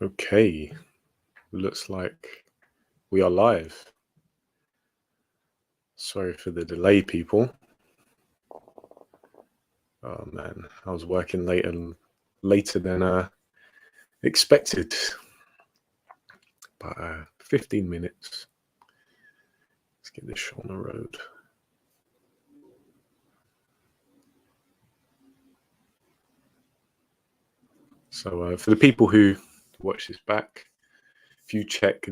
Okay, looks like we are live. Sorry for the delay, people. Oh man, I was working later than expected. But 15 minutes. Let's get this show on the road. So for the people who watch this back, if you check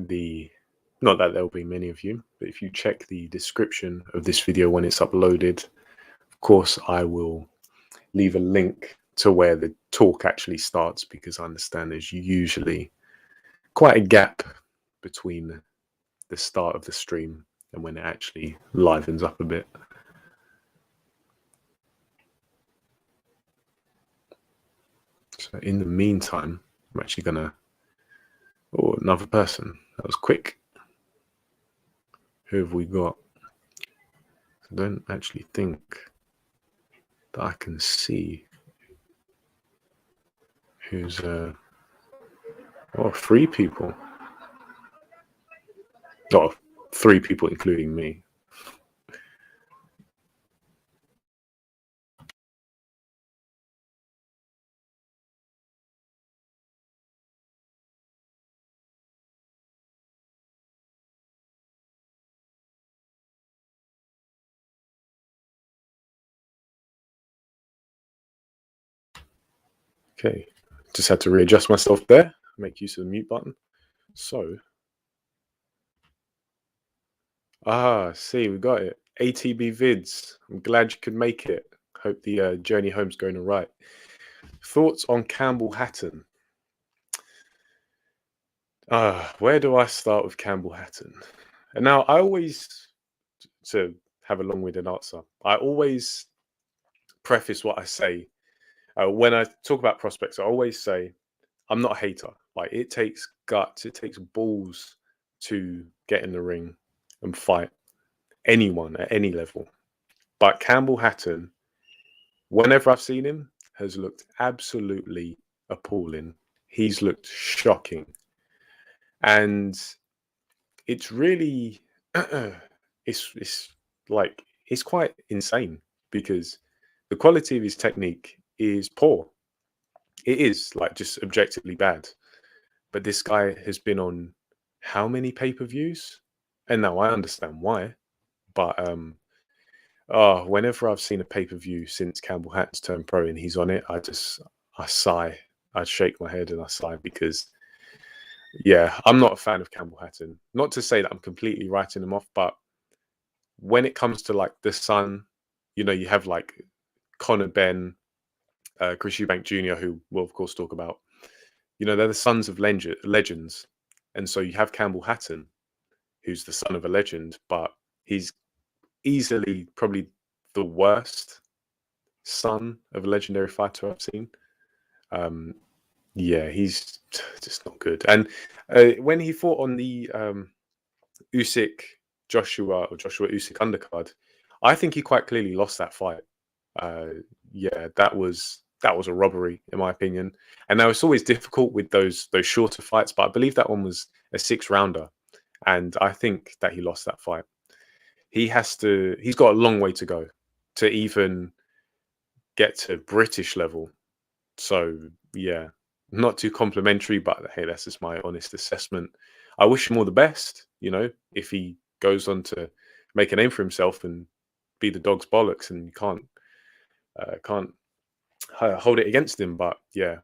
not that there'll be many of you, but if you check the description of this video when it's uploaded, of course I will leave a link to where the talk actually starts, because I understand there's usually quite a gap between the start of the stream and when it actually livens up a bit. So in the meantime, I'm actually gonna... Oh, another person. That was quick. Who have we got? I don't actually think that I can see who's oh, 3 people. Oh, 3 people including me. Okay, just had to readjust myself there, make use of the mute button. So, see, we got it. ATB Vids. I'm glad you could make it. Hope the journey home's going all right. Thoughts on Campbell Hatton? Where do I start with Campbell Hatton? And now I always, to have a long-winded answer, I always preface what I say. When I talk about prospects, I always say, I'm not a hater. Like, it takes guts, it takes balls to get in the ring and fight anyone at any level. But Campbell Hatton, whenever I've seen him, has looked absolutely appalling. He's looked shocking. And it's really, it's like, it's quite insane, because the quality of his technique is poor. It is, like, just objectively bad. But this guy has been on how many pay-per-views? And now I understand why. But whenever I've seen a pay-per-view since Campbell Hatton's turned pro and he's on it, I sigh. I shake my head and I sigh, because yeah, I'm not a fan of Campbell Hatton. Not to say that I'm completely writing him off, but when it comes to, like, the Sun, you have like Conor Benn, Chris Eubank Jr., who we'll of course talk about. They're the sons of legends. And so you have Campbell Hatton, who's the son of a legend, but he's easily probably the worst son of a legendary fighter I've seen. Yeah, he's just not good. And when he fought on the Joshua Usyk undercard, I think he quite clearly lost that fight. Yeah, that was a robbery, in my opinion. And now it's always difficult with those shorter fights, but I believe that one was a 6-rounder, and I think that he lost that fight. He's got a long way to go to even get to British level. So yeah, not too complimentary, but hey, that's just my honest assessment. I wish him all the best, if he goes on to make a name for himself and be the dog's bollocks, and you can't hold it against him. But yeah,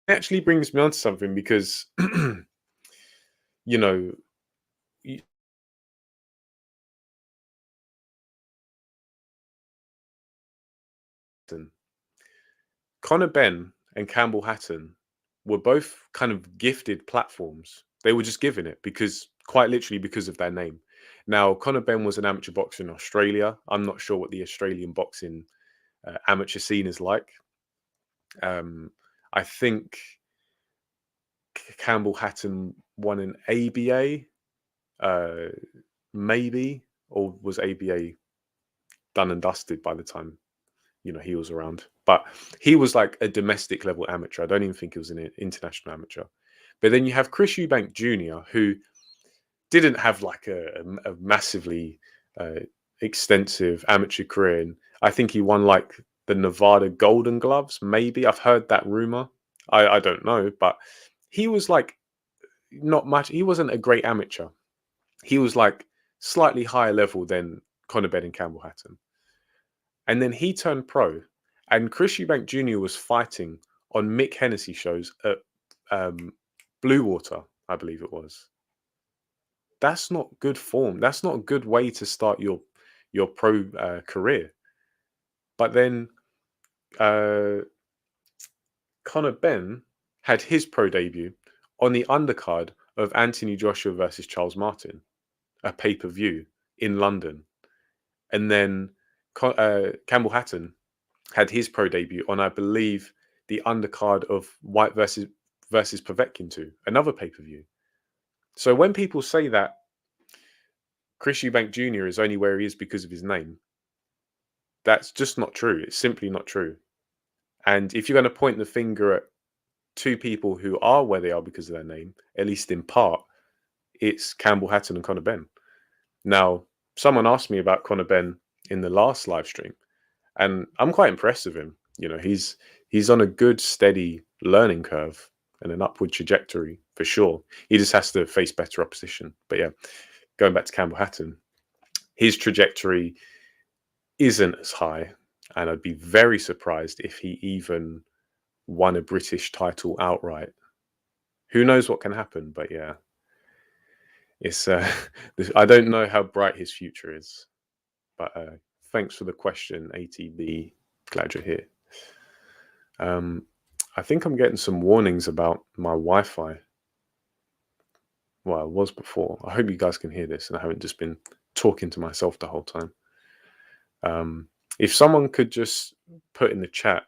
it actually brings me on to something, because Conor Benn and Campbell Hatton were both kind of gifted platforms. They were just given it quite literally because of their name. Now, Conor Benn was an amateur boxer in Australia. I'm not sure what the Australian boxing amateur scene is like. I think Campbell Hatton won an ABA, maybe, or was ABA done and dusted by the time he was around. But he was like a domestic level amateur. I don't even think he was an international amateur. But then you have Chris Eubank Jr., who didn't have like a massively extensive amateur career. And I think he won like the Nevada Golden Gloves, maybe. I've heard that rumor. I don't know, but he was like not much. He wasn't a great amateur. He was like slightly higher level than Conor Benn and Campbell Hatton. And then he turned pro, and Chris Eubank Jr. was fighting on Mick Hennessy shows at Blue Water, I believe it was. That's not good form. That's not a good way to start your pro career. But then Conor Benn had his pro debut on the undercard of Anthony Joshua versus Charles Martin, a pay-per-view in London. And then Campbell Hatton had his pro debut on, I believe, the undercard of Whyte versus Povetkin 2, another pay-per-view. So when people say that Chris Eubank Jr. is only where he is because of his name, that's just not true. It's simply not true. And if you're going to point the finger at two people who are where they are because of their name, at least in part, it's Campbell Hatton and Conor Benn. Now, someone asked me about Conor Benn in the last live stream, and I'm quite impressed with him. He's on a good, steady learning curve and an upward trajectory for sure. He just has to face better opposition. But yeah, going back to Campbell Hatton, his trajectory isn't as high, and I'd be very surprised if he even won a British title outright. Who knows what can happen? But yeah, it's I don't know how bright his future is. But thanks for the question, ATB. Glad you're here. I think I'm getting some warnings about my Wi-Fi. Well, I was before. I hope you guys can hear this and I haven't just been talking to myself the whole time. If someone could just put in the chat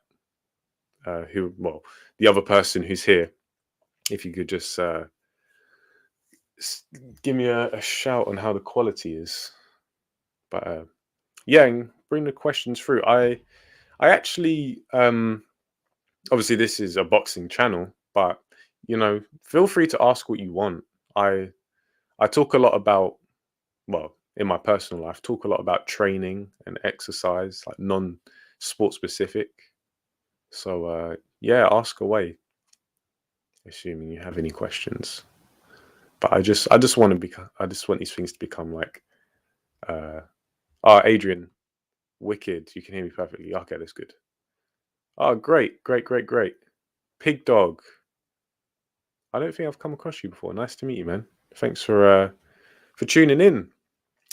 the other person who's here, if you could just give me a shout on how the quality is. But yeah, and bring the questions through. I actually, obviously this is a boxing channel, but feel free to ask what you want. I talk a lot about, in my personal life, talk a lot about training and exercise, like non-sport specific. So yeah, ask away, assuming you have any questions. But I just want these things to become like, Adrian, wicked, you can hear me perfectly. Okay, that's good. Oh, great. Pig Dog. I don't think I've come across you before. Nice to meet you, man. Thanks for tuning in.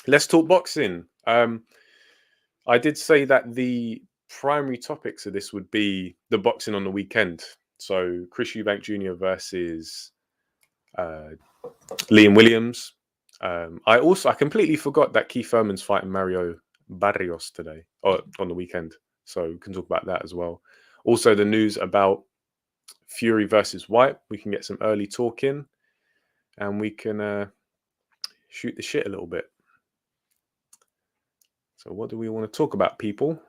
Let's talk boxing. I did say that the primary topics of this would be the boxing on the weekend. So Chris Eubank Jr. versus Liam Williams. I completely forgot that Keith Thurman's fighting Mario Barrios today, or on the weekend. So we can talk about that as well. Also, the news about Fury versus Whyte. We can get some early talk in, and we can shoot the shit a little bit. So, what do we want to talk about, people?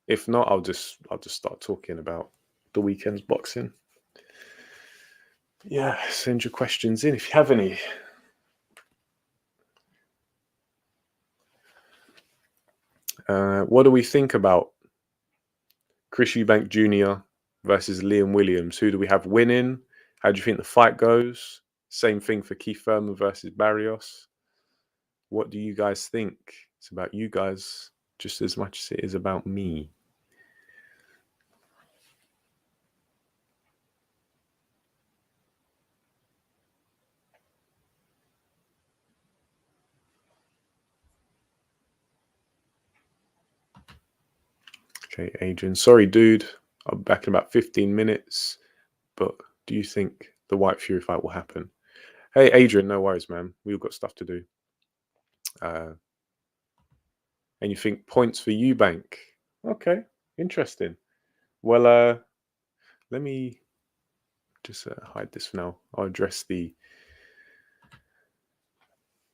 If not, I'll just start talking about the weekend's boxing. Yeah, send your questions in if you have any. What do we think about Chris Eubank Jr. versus Liam Williams? Who do we have winning? How do you think the fight goes? Same thing for Keith Thurman versus Barrios. What do you guys think? It's about you guys just as much as it is about me. Okay, Adrian. Sorry, dude. I'll be back in about 15 minutes. But do you think the Whyte Fury fight will happen? Hey, Adrian, no worries, man. We've got stuff to do. And you think points for Eubank? Okay, interesting. Well, let me just hide this for now. I'll address the...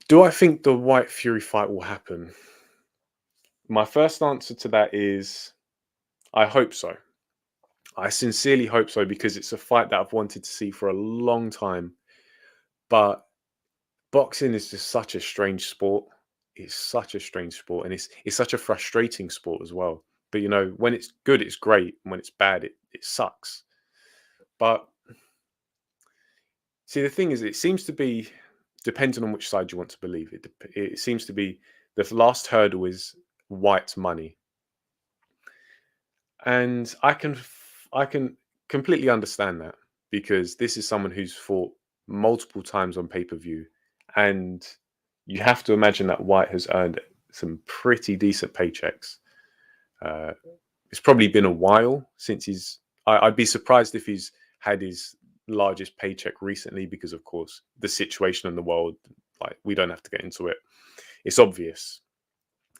Do I think the Whyte Fury fight will happen? My first answer to that is I hope so. I sincerely hope so because it's a fight that I've wanted to see for a long time. But boxing is just such a strange sport. It's such a strange sport, and it's such a frustrating sport as well. But when it's good, it's great, and when it's bad, it sucks. But see, the thing is, it seems to be depending on which side you want to believe. It seems to be the last hurdle is White's money, and I can completely understand that because this is someone who's fought multiple times on pay-per-view, and you have to imagine that White has earned some pretty decent paychecks. Uh, it's probably been a while since I'd be surprised if he's had his largest paycheck recently because, of course, the situation in the world. Like, we don't have to get into it. It's obvious.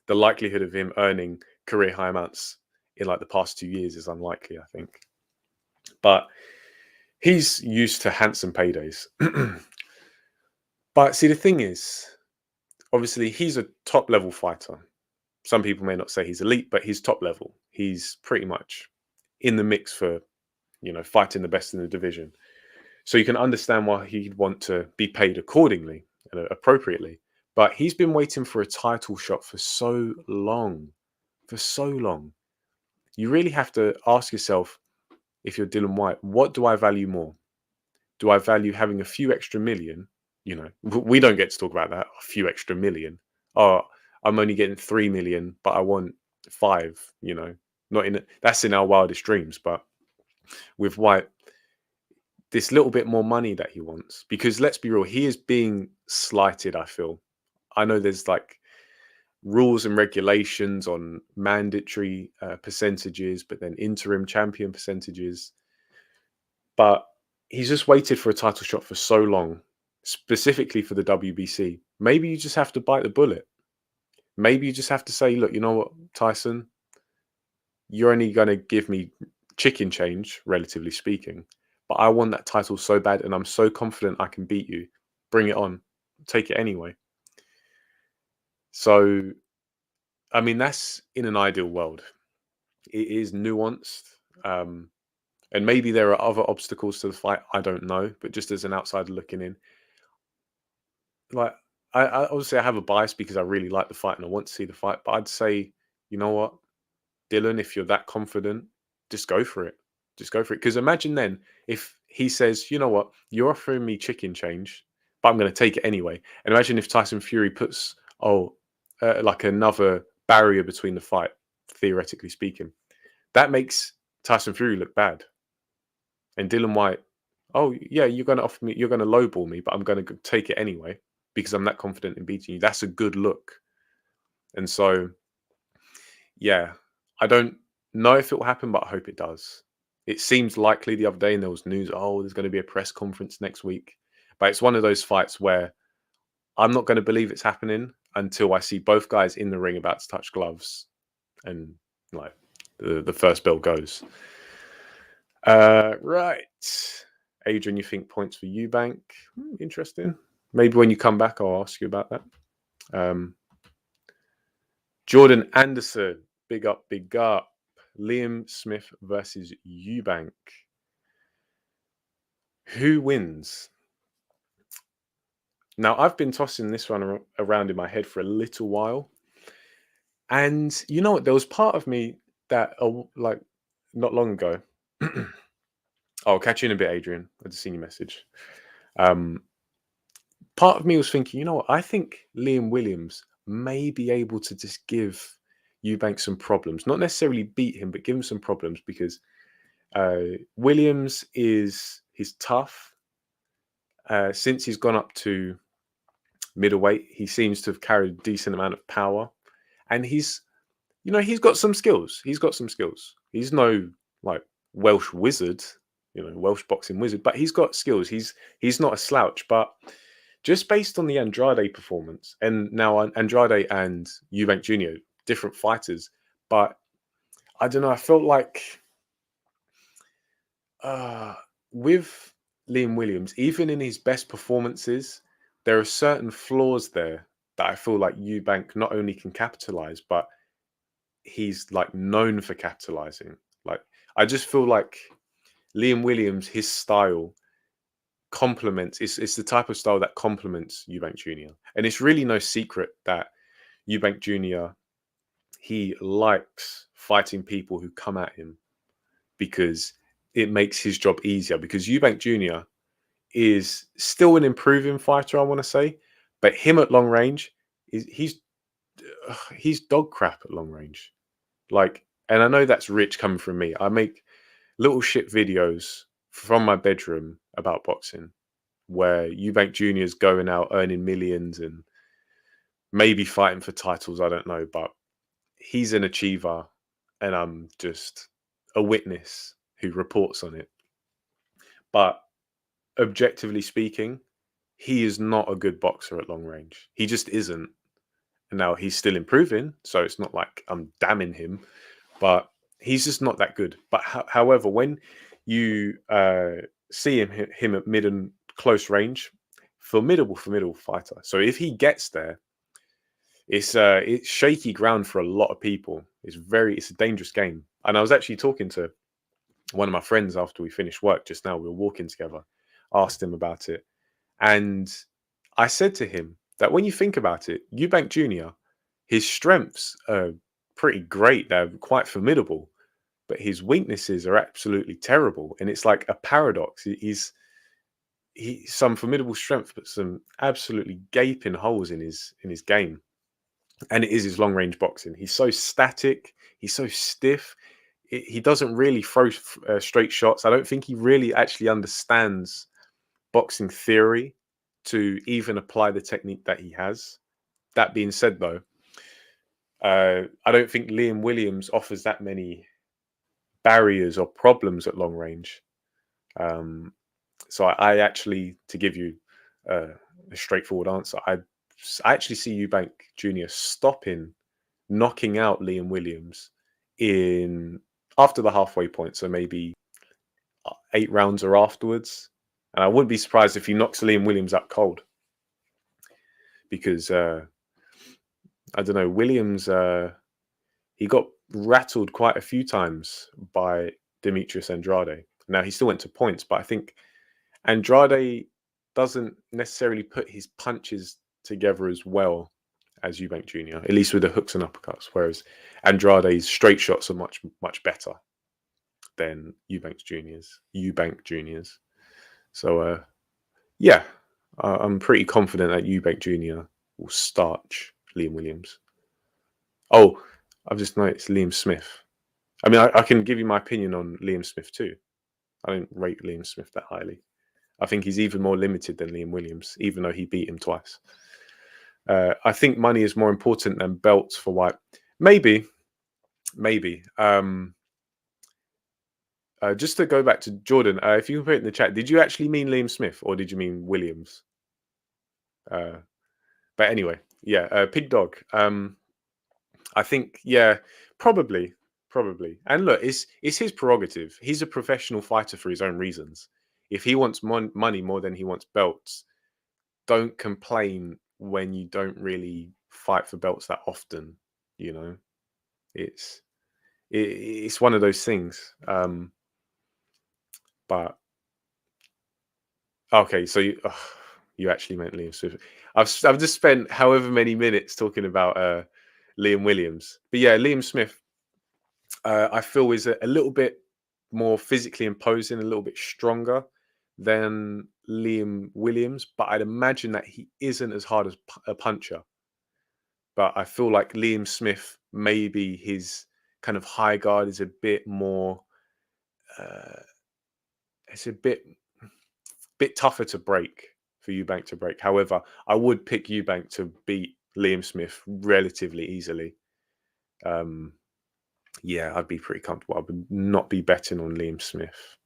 The likelihood of him earning career high amounts in like the past 2 years is unlikely, I think. But he's used to handsome paydays. But see, the thing is, obviously, he's a top level fighter. Some people may not say he's elite, but he's top level. He's pretty much in the mix for, fighting the best in the division. So you can understand why he'd want to be paid accordingly and appropriately. But he's been waiting for a title shot for so long. For so long. You really have to ask yourself, if you're Dylan White, what do I value more? Do I value having a few extra million? We don't get to talk about that. A few extra million. Oh, I'm only getting 3 million, but I want 5. Not in that's in our wildest dreams. But with White, this little bit more money that he wants, because let's be real, he is being slighted. I know there's like rules and regulations on mandatory percentages, but then interim champion percentages. But he's just waited for a title shot for so long, specifically for the WBC. Maybe you just have to bite the bullet. Maybe you just have to say, look, you know what, Tyson, you're only going to give me chicken change, relatively speaking, but I want that title so bad, and I'm so confident I can beat you. Bring it on. Take it anyway. So, I mean, that's in an ideal world. It is nuanced. And maybe there are other obstacles to the fight. I don't know. But just as an outsider looking in, like, I obviously I have a bias because I really like the fight and I want to see the fight. But I'd say, you know what, Dylan, if you're that confident, just go for it. Just go for it. Because imagine then if he says, you know what, you're offering me chicken change, but I'm going to take it anyway. And imagine if Tyson Fury puts, like another barrier between the fight, theoretically speaking. That makes Tyson Fury look bad. And Dylan White, oh, yeah, you're going to offer me, you're going to lowball me, but I'm going to take it anyway because I'm that confident in beating you. That's a good look. And so, yeah, I don't know if it will happen, but I hope it does. It seems likely the other day, and there was news, there's going to be a press conference next week. But it's one of those fights where I'm not going to believe it's happening until I see both guys in the ring about to touch gloves and like the first bell goes. Right. Adrian, you think points for Eubank? Interesting. Maybe when you come back, I'll ask you about that. Jordan Anderson, big up, big up. Liam Smith versus Eubank. Who wins? Now, I've been tossing this one around in my head for a little while. And you know what? There was part of me that, like, not long ago. I'll catch you in a bit, Adrian. I just seen your message. Part of me was thinking, you know what? I think Liam Williams may be able to just give Eubank some problems. Not necessarily beat him, but give him some problems because Williams he's tough. Since he's gone up to middleweight, he seems to have carried a decent amount of power. And he's got some skills. He's no like Welsh wizard, Welsh boxing wizard, but he's got skills. He's not a slouch, but just based on the Andrade performance, and now Andrade and Eubank Jr., different fighters, but I don't know. I felt like with Liam Williams, even in his best performances, there are certain flaws there that I feel like Eubank not only can capitalize, but he's like known for capitalizing. Like, I just feel like Liam Williams, his style complements. It's the type of style that complements Eubank Jr. And it's really no secret that Eubank Jr. he likes fighting people who come at him because it makes his job easier. Because Eubank Jr. is still an improving fighter, I want to say, but him at long range he's dog crap at long range. Like, and I know that's rich coming from me. I make little shit videos from my bedroom about boxing where Eubank Jr. is going out earning millions and maybe fighting for titles. I don't know, but he's an achiever and I'm just a witness who reports on it. But objectively speaking, he is not a good boxer at long range. He just isn't. And now he's still improving, so it's not like I'm damning him, but he's just not that good. But however, when you see him at mid and close range, formidable fighter. So if he gets there, it's shaky ground for a lot of people. It's a dangerous game. And I was actually talking to one of my friends after we finished work just now. We were walking together, asked him about it, and I said to him that when you think about it, Eubank Jr., his strengths are pretty great. They're quite formidable, but his weaknesses are absolutely terrible. And it's like a paradox. He's some formidable strength, but some absolutely gaping holes in his game. And it is his long range boxing. He's so static. He's so stiff. He doesn't really throw straight shots. I don't think he really actually understands boxing theory to even apply the technique that he has. That being said, though, I don't think Liam Williams offers that many barriers or problems at long range. So I actually, to give you a straightforward answer, I actually see Eubank Jr. knocking out Liam Williams after the halfway point, so maybe 8 rounds or afterwards. And I wouldn't be surprised if he knocks Liam Williams out cold. Because, I don't know, Williams, he got rattled quite a few times by Demetrius Andrade. Now, he still went to points, but I think Andrade doesn't necessarily put his punches together as well as Eubank Jr., at least with the hooks and uppercuts, whereas Andrade's straight shots are much, much better than Eubank Jr.'s. So, yeah, I'm pretty confident that Eubank Jr. will starch Liam Williams. Oh, I've just noticed Liam Smith. I mean, I can give you my opinion on Liam Smith too. I don't rate Liam Smith that highly. I think he's even more limited than Liam Williams, even though he beat him twice. I think money is more important than belts for Whyte. Maybe. Just to go back to Jordan, if you can put it in the chat, did you actually mean Liam Smith or did you mean Williams? But anyway, yeah, Pig Dog. I think, yeah, probably. And look, it's his prerogative. He's a professional fighter for his own reasons. If he wants money more than he wants belts, don't complain when you don't really fight for belts that often. You know, it's one of those things. But okay, so you actually meant Liam Smith. I've just spent however many minutes talking about Liam Williams, but yeah, Liam Smith. I feel is a little bit more physically imposing, a little bit stronger than Liam Williams, but I'd imagine that he isn't as hard as a puncher. But I feel like Liam Smith, maybe his kind of high guard is a bit more. It's a bit tougher to break for Eubank to break. However, I would pick Eubank to beat Liam Smith relatively easily. Yeah, I'd be pretty comfortable. I would not be betting on Liam Smith.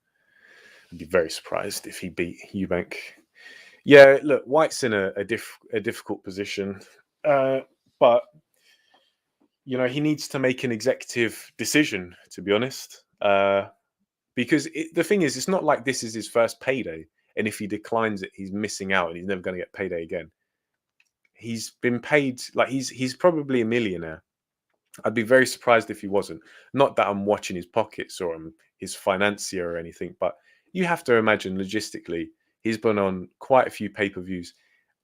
I'd be very surprised if he beat Eubank. Yeah, look, Whyte's in a difficult position, but you know he needs to make an executive decision. To be honest, because the thing is, it's not like this is his first payday, and if he declines it, he's missing out, and he's never going to get payday again. He's been paid like he's probably a millionaire. I'd be very surprised if he wasn't. Not that I'm watching his pockets or I'm his financier or anything, but you have to imagine logistically, he's been on quite a few pay-per-views.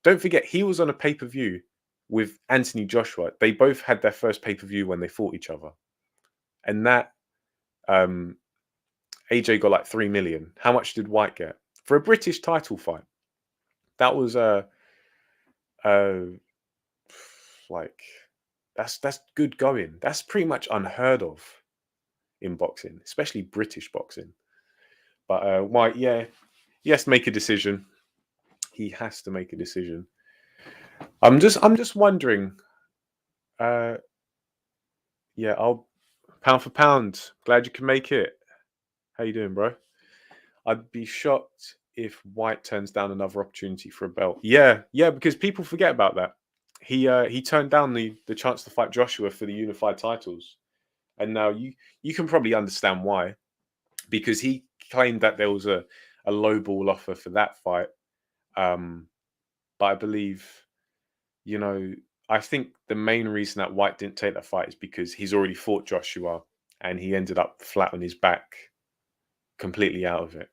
Don't forget, he was on a pay-per-view with Anthony Joshua. They both had their first pay-per-view when they fought each other. And that um, AJ got like 3 million. How much did White get? For a British title fight, that was uh like that's good going. That's pretty much unheard of in boxing, especially British boxing. But White, yeah, he has to make a decision. He has to make a decision. I'm just wondering. Uh, yeah, I'll pound for pound. Glad you can make it. How you doing, bro? I'd be shocked if White turns down another opportunity for a belt. Yeah, yeah, because people forget about that. He turned down the chance to fight Joshua for the unified titles, and now you can probably understand why, because he claimed that there was a low ball offer for that fight. Um, but I believe, you know, I think the main reason that White didn't take that fight is because he's already fought Joshua and he ended up flat on his back, completely out of it.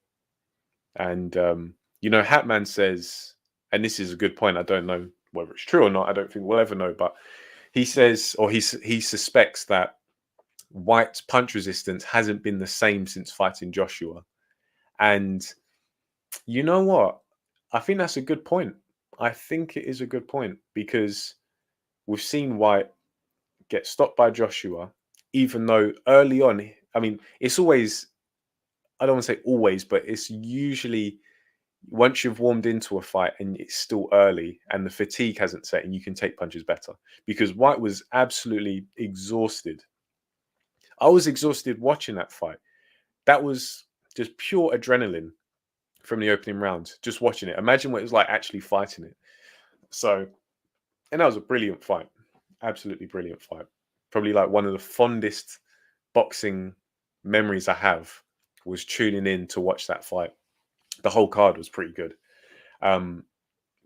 And Hatman says, and this is a good point. I don't know whether it's true or not. I don't think we'll ever know. But he says, or he suspects that White's punch resistance hasn't been the same since fighting Joshua. And you know what? I think that's a good point. I think it is a good point because we've seen White get stopped by Joshua, even though early on, I mean, it's always, I don't want to say always, but it's usually once you've warmed into a fight and it's still early and the fatigue hasn't set and you can take punches better. Because White was absolutely exhausted. I was exhausted watching that fight. That was just pure adrenaline from the opening round, just watching it. Imagine what it was like actually fighting it. So, and that was a brilliant fight. Absolutely brilliant fight. Probably like one of the fondest boxing memories I have was tuning in to watch that fight. The whole card was pretty good. But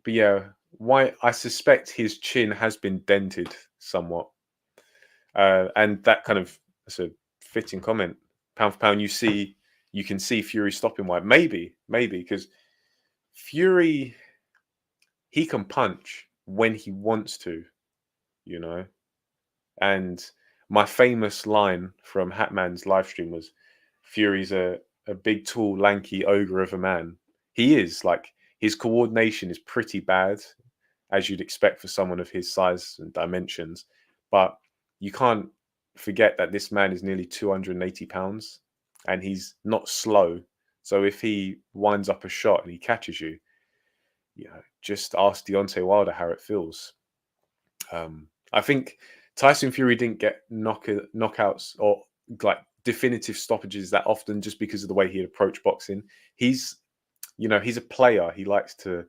yeah, White, I suspect his chin has been dented somewhat. And that kind of, that's a fitting comment. Pound for pound, you can see Fury stopping White. Maybe, because Fury, he can punch when he wants to, you know. And my famous line from Hatman's live stream was, Fury's a big, tall, lanky ogre of a man. He is, like, his coordination is pretty bad, as you'd expect for someone of his size and dimensions. But you can't forget that this man is nearly 280 pounds and he's not slow. So if he winds up a shot and he catches you, just ask Deontay Wilder how it feels. I think Tyson Fury didn't get knockouts or like definitive stoppages that often just because of the way he approached boxing. He's a player. He likes to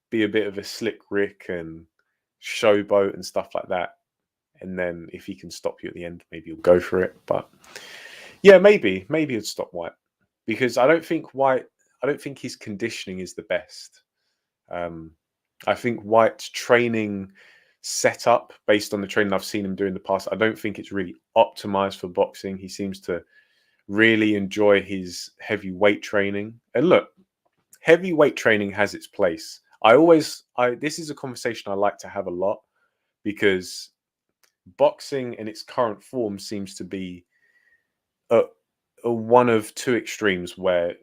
be a bit of a slick Rick and showboat and stuff like that. And then if he can stop you at the end, maybe he'll go for it. But yeah, maybe he'd stop White because I don't think his conditioning is the best. I think White's training set up based on the training I've seen him do in the past, I don't think it's really optimized for boxing. He seems to really enjoy his heavy weight training. And look, heavy weight training has its place. This is a conversation I like to have a lot because boxing in its current form seems to be a one of two extremes where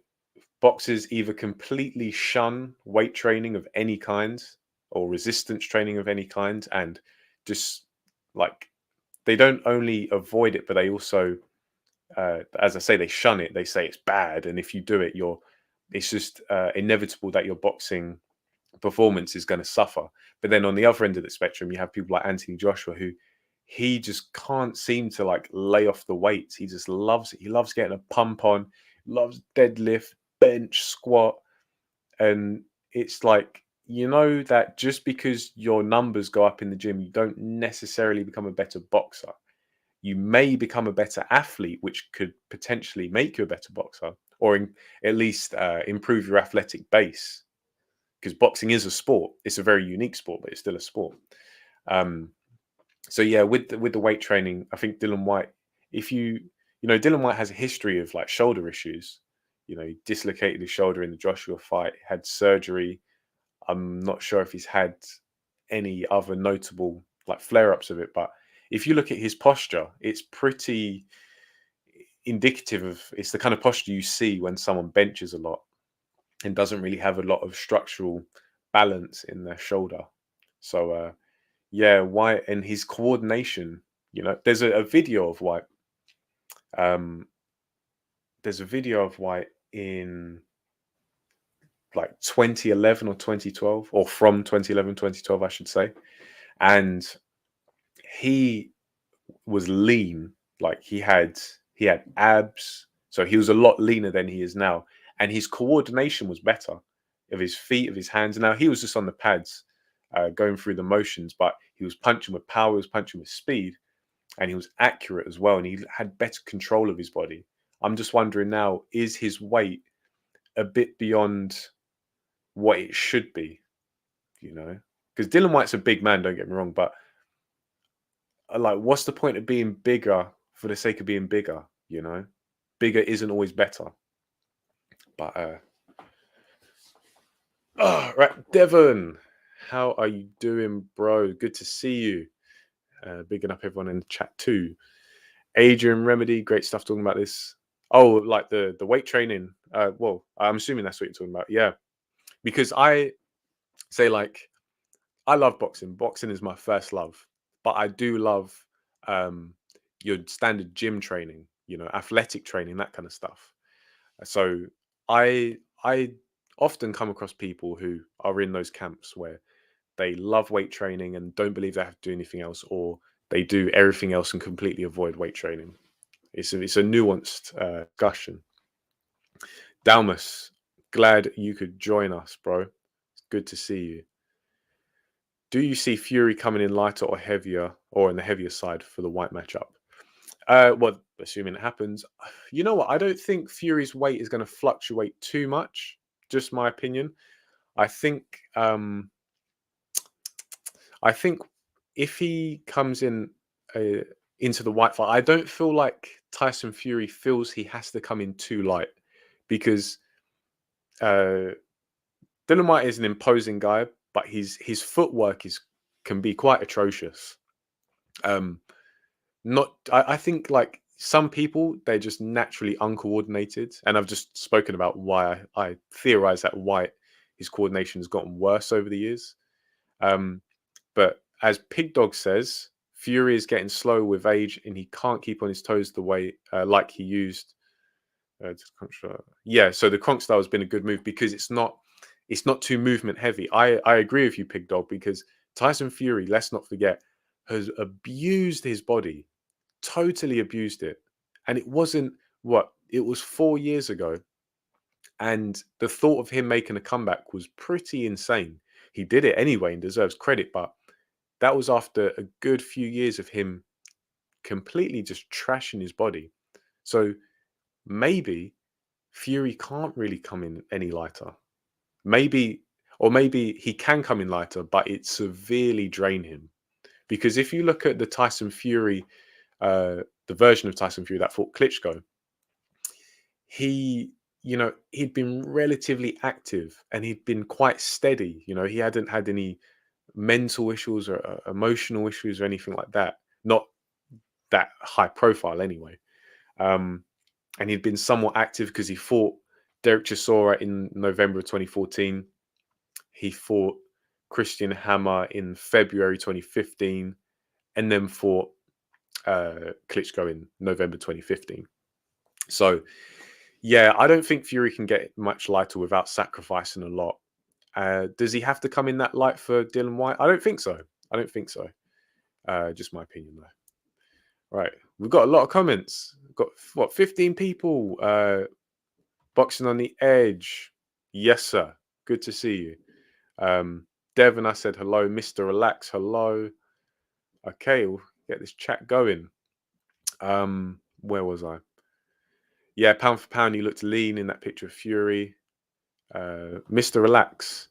boxers either completely shun weight training of any kind or resistance training of any kind and just like they don't only avoid it but they also as I say, they shun it. They say it's bad, and if you do it, it's just inevitable that your boxing performance is going to suffer. But then on the other end of the spectrum, you have people like Anthony Joshua, who he just can't seem to like lay off the weights. He just loves it. He loves getting a pump on, loves deadlift, bench, squat, and it's like that just because your numbers go up in the gym, you don't necessarily become a better boxer. You may become a better athlete, which could potentially make you a better boxer, or at least improve your athletic base. Because boxing is a sport; it's a very unique sport, but it's still a sport. Um, So yeah, with the weight training, I think Dylan White, if Dylan White has a history of like shoulder issues. He dislocated his shoulder in the Joshua fight, had surgery. I'm not sure if he's had any other notable like flare-ups of it, but if you look at his posture, it's pretty indicative of it's the kind of posture you see when someone benches a lot and doesn't really have a lot of structural balance in their shoulder. So yeah, White and his coordination, there's a video of White. Um, there's a video of White in like 2011 or 2012, or from 2011, 2012, I should say. And he was lean, like he had abs, so he was a lot leaner than he is now, and his coordination was better of his feet, of his hands. Now he was just on the pads, going through the motions, but he was punching with power, he was punching with speed, and he was accurate as well, and he had better control of his body. I'm just wondering now, is his weight a bit beyond what it should be? Because Dylan White's a big man, don't get me wrong, but like, what's the point of being bigger for the sake of being bigger? Bigger isn't always better. But right, Devon, how are you doing, bro? Good to see you. Bigging up everyone in the chat too. Adrian Remedy, great stuff talking about this. Oh, like the weight training. Well, I'm assuming that's what you're talking about. Yeah, because I say, like, I love boxing. Boxing is my first love, but I do love your standard gym training, athletic training, that kind of stuff. So I often come across people who are in those camps where they love weight training and don't believe they have to do anything else, or they do everything else and completely avoid weight training. It's a nuanced discussion. Dalmas, glad you could join us, bro. It's good to see you. Do you see Fury coming in lighter or heavier, or on the heavier side for the White matchup? Well, assuming it happens, you know what? I don't think Fury's weight is going to fluctuate too much. Just my opinion. I think, I think if he comes in into the White fight, I don't feel like Tyson Fury feels he has to come in too light, because uh, Dylan White is an imposing guy, but his footwork can be quite atrocious. I think, like, some people, they're just naturally uncoordinated, and I've just spoken about why I theorize that White, his coordination has gotten worse over the years. But as Pig Dog says, Fury is getting slow with age, and he can't keep on his toes the way like he used. Yeah, so the Kronk style has been a good move because it's not too movement heavy. I agree with you, Pig Dog, because Tyson Fury, let's not forget, has abused his body, totally abused it, and it wasn't what it was 4 years ago, and the thought of him making a comeback was pretty insane. He did it anyway and deserves credit, but that was after a good few years of him completely just trashing his body. So maybe Fury can't really come in any lighter. Maybe, or maybe he can come in lighter, but it severely drain him. Because if you look at the Tyson Fury, the version of Tyson Fury that fought Klitschko, he'd been relatively active and he'd been quite steady. He hadn't had any mental issues or emotional issues or anything like that. Not that high profile anyway. And he'd been somewhat active because he fought Derek Chisora in November of 2014. He fought Christian Hammer in February 2015, and then fought Klitschko in November 2015. So, yeah, I don't think Fury can get much lighter without sacrificing a lot. Does he have to come in that light for Dylan White? I don't think so. Just my opinion, though. Right, we've got a lot of comments. We've got, what, 15 people boxing on the edge. Yes, sir. Good to see you. Devon, I said hello. Mr. Relax, hello. Okay, we'll get this chat going. Where was I? Yeah, pound for pound, he looked lean in that picture of Fury. Mr. Relax.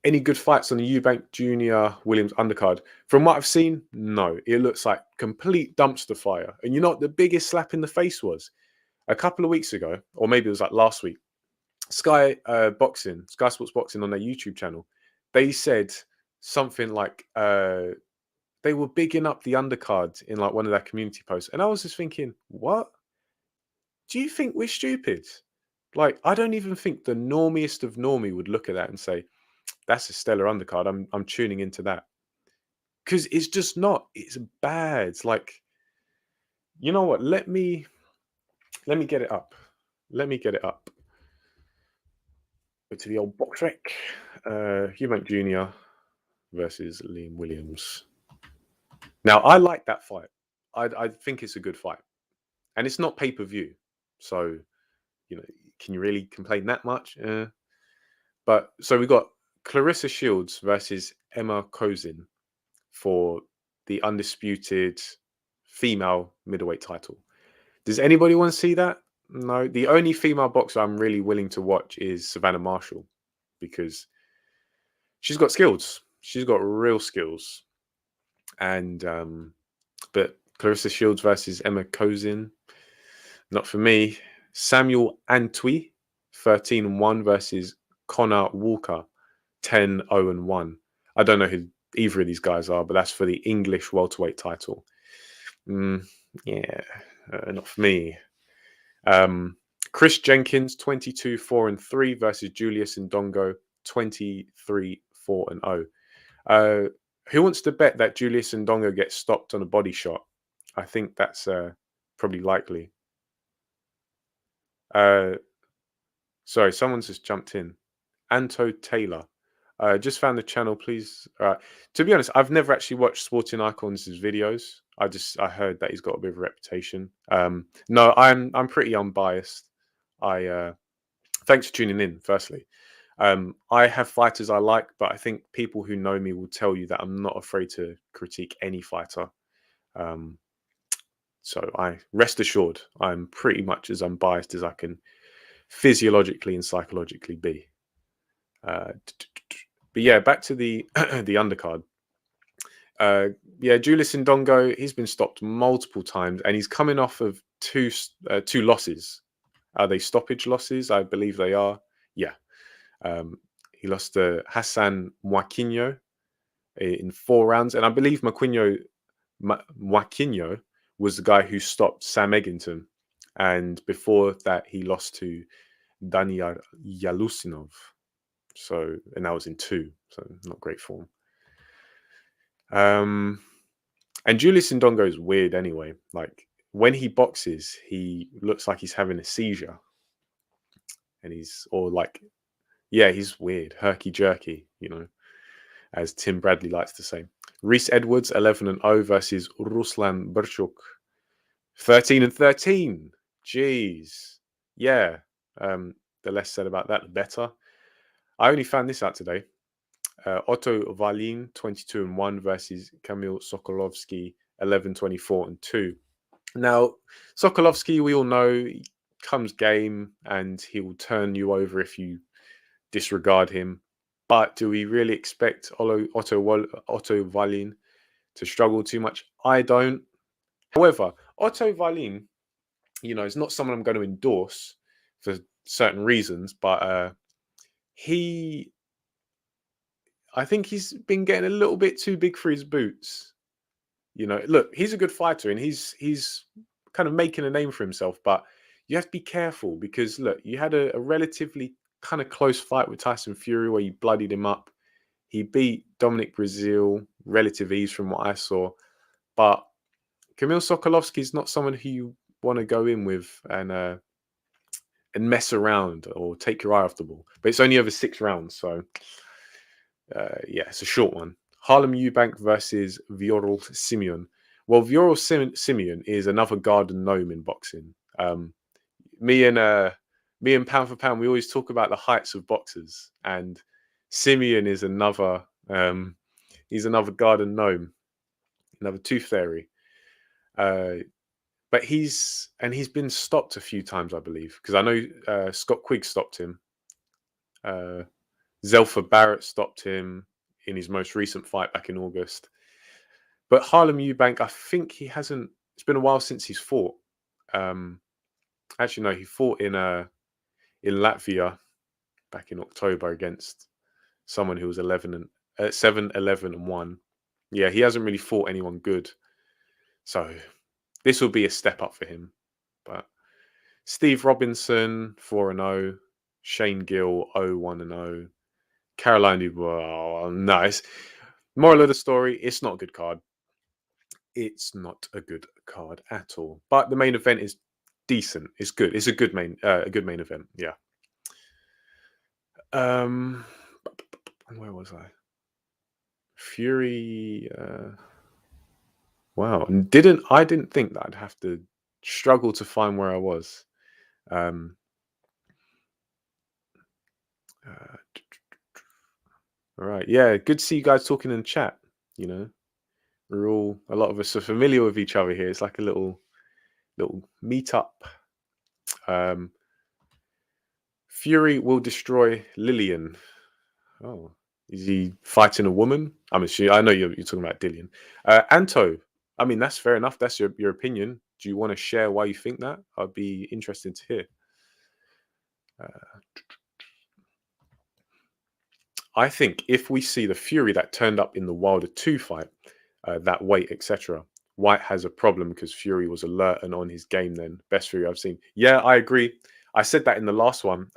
Any good fights on the Eubank Jr. Williams undercard? From what I've seen, no. It looks like complete dumpster fire. And you know what the biggest slap in the face was? A couple of weeks ago, or maybe it was like last week, Sky Sports Boxing on their YouTube channel, they said something like they were bigging up the undercards in like one of their community posts. And I was just thinking, what? Do you think we're stupid? Like, I don't even think the normiest of normie would look at that and say, that's a stellar undercard. I'm tuning into that. Because it's just not. It's bad. It's like, you know what? Let me get it up. Let me get it up. Go to the old box rec. Eubank Jr. versus Liam Williams. Now, I like that fight. I think it's a good fight. And it's not pay-per-view. So, you know, can you really complain that much? But so we got Clarissa Shields versus Emma Kozin for the undisputed female middleweight title. Does anybody want to see that? No. The only female boxer I'm really willing to watch is Savannah Marshall because she's got skills. She's got real skills. And but Clarissa Shields versus Emma Kozin, not for me. Samuel Antwi, 13-1 versus Connor Walker, 10-0-1. I don't know who either of these guys are, but that's for the English welterweight title. Yeah, not for me. Chris Jenkins, 22-4-3 versus Julius Ndongo, 23-4-0. Who wants to bet that Julius Ndongo gets stopped on a body shot? I think that's probably likely. Sorry, someone's just jumped in. Anto Taylor. Just found the channel, please. To be honest, I've never actually watched Sporting Icons' videos. I heard that he's got a bit of a reputation. No, I'm pretty unbiased. Thanks for tuning in, firstly. I have fighters I like, but I think people who know me will tell you that I'm not afraid to critique any fighter. So I rest assured, I'm pretty much as unbiased as I can physiologically and psychologically be. But yeah, back to the the undercard. Yeah, Julius Ndongo, he's been stopped multiple times, and he's coming off of two losses. Are they stoppage losses? I believe they are. Yeah. He lost to Hassan Mwakinyo in 4 rounds, and I believe Mwakinyo was the guy who stopped Sam Egginton, and before that he lost to Daniel Yalusinov. So, and that was in 2, so not great form. And Julius Ndongo is weird anyway. Like when he boxes, he looks like he's having a seizure, and he's weird, herky jerky, you know, as Tim Bradley likes to say. Reese Edwards, 11-0 versus Ruslan Burchuk, 13-13. Jeez, yeah. The less said about that, the better. I only found this out today. Otto Wallin, 22-1 versus Kamil Sokolovsky, 11-24-2. Now, Sokolovsky, we all know, he comes game and he will turn you over if you disregard him. But do we really expect Otto Wallin to struggle too much? I don't. However, Otto Wallin, you know, is not someone I'm going to endorse for certain reasons, but I think he's been getting a little bit too big for his boots. You know, look, he's a good fighter and he's kind of making a name for himself, but you have to be careful because look, you had a relatively kind of close fight with Tyson Fury where you bloodied him up. He beat Dominic Brazil, relative ease from what I saw. But Kamil Sokolovsky is not someone who you want to go in with and mess around or take your eye off the ball. But it's only over 6 rounds, so yeah, it's a short one. Harlem Eubank versus Vioral Simeon. Well, Vioral Simeon is another garden gnome in boxing. Me and Pound for Pound, we always talk about the heights of boxers, and Simeon is another. He's another garden gnome, another tooth fairy. But he's been stopped a few times, I believe, because I know Scott Quigg stopped him. Zelfa Barrett stopped him in his most recent fight back in August. But Harlem Eubank, I think he hasn't. It's been a while since he's fought. Actually, no, he fought in Latvia back in October against someone who was 7-11-1. Yeah, he hasn't really fought anyone good. So this will be a step up for him. But Steve Robinson, 4-0. Shane Gill, 0-1-0. Caroline Dubois, nice. Moral of the story, it's not a good card. It's not a good card at all. But the main event is decent. It's good. It's a good main event. Yeah. Where was I? Fury. Wow. I didn't think that I'd have to struggle to find where I was. All right. Yeah. Good to see you guys talking in the chat. You know, a lot of us are familiar with each other here. It's like a little meetup. Fury will destroy Lillian. Oh, is he fighting a woman? I know you're talking about Dillian. Anto, I mean, that's fair enough. That's your opinion. Do you want to share why you think that? I'd be interested to hear. I think if we see the Fury that turned up in the Wilder 2 fight, that weight, etc., Whyte has a problem because Fury was alert and on his game then. Best Fury I've seen. Yeah, I agree. I said that in the last one.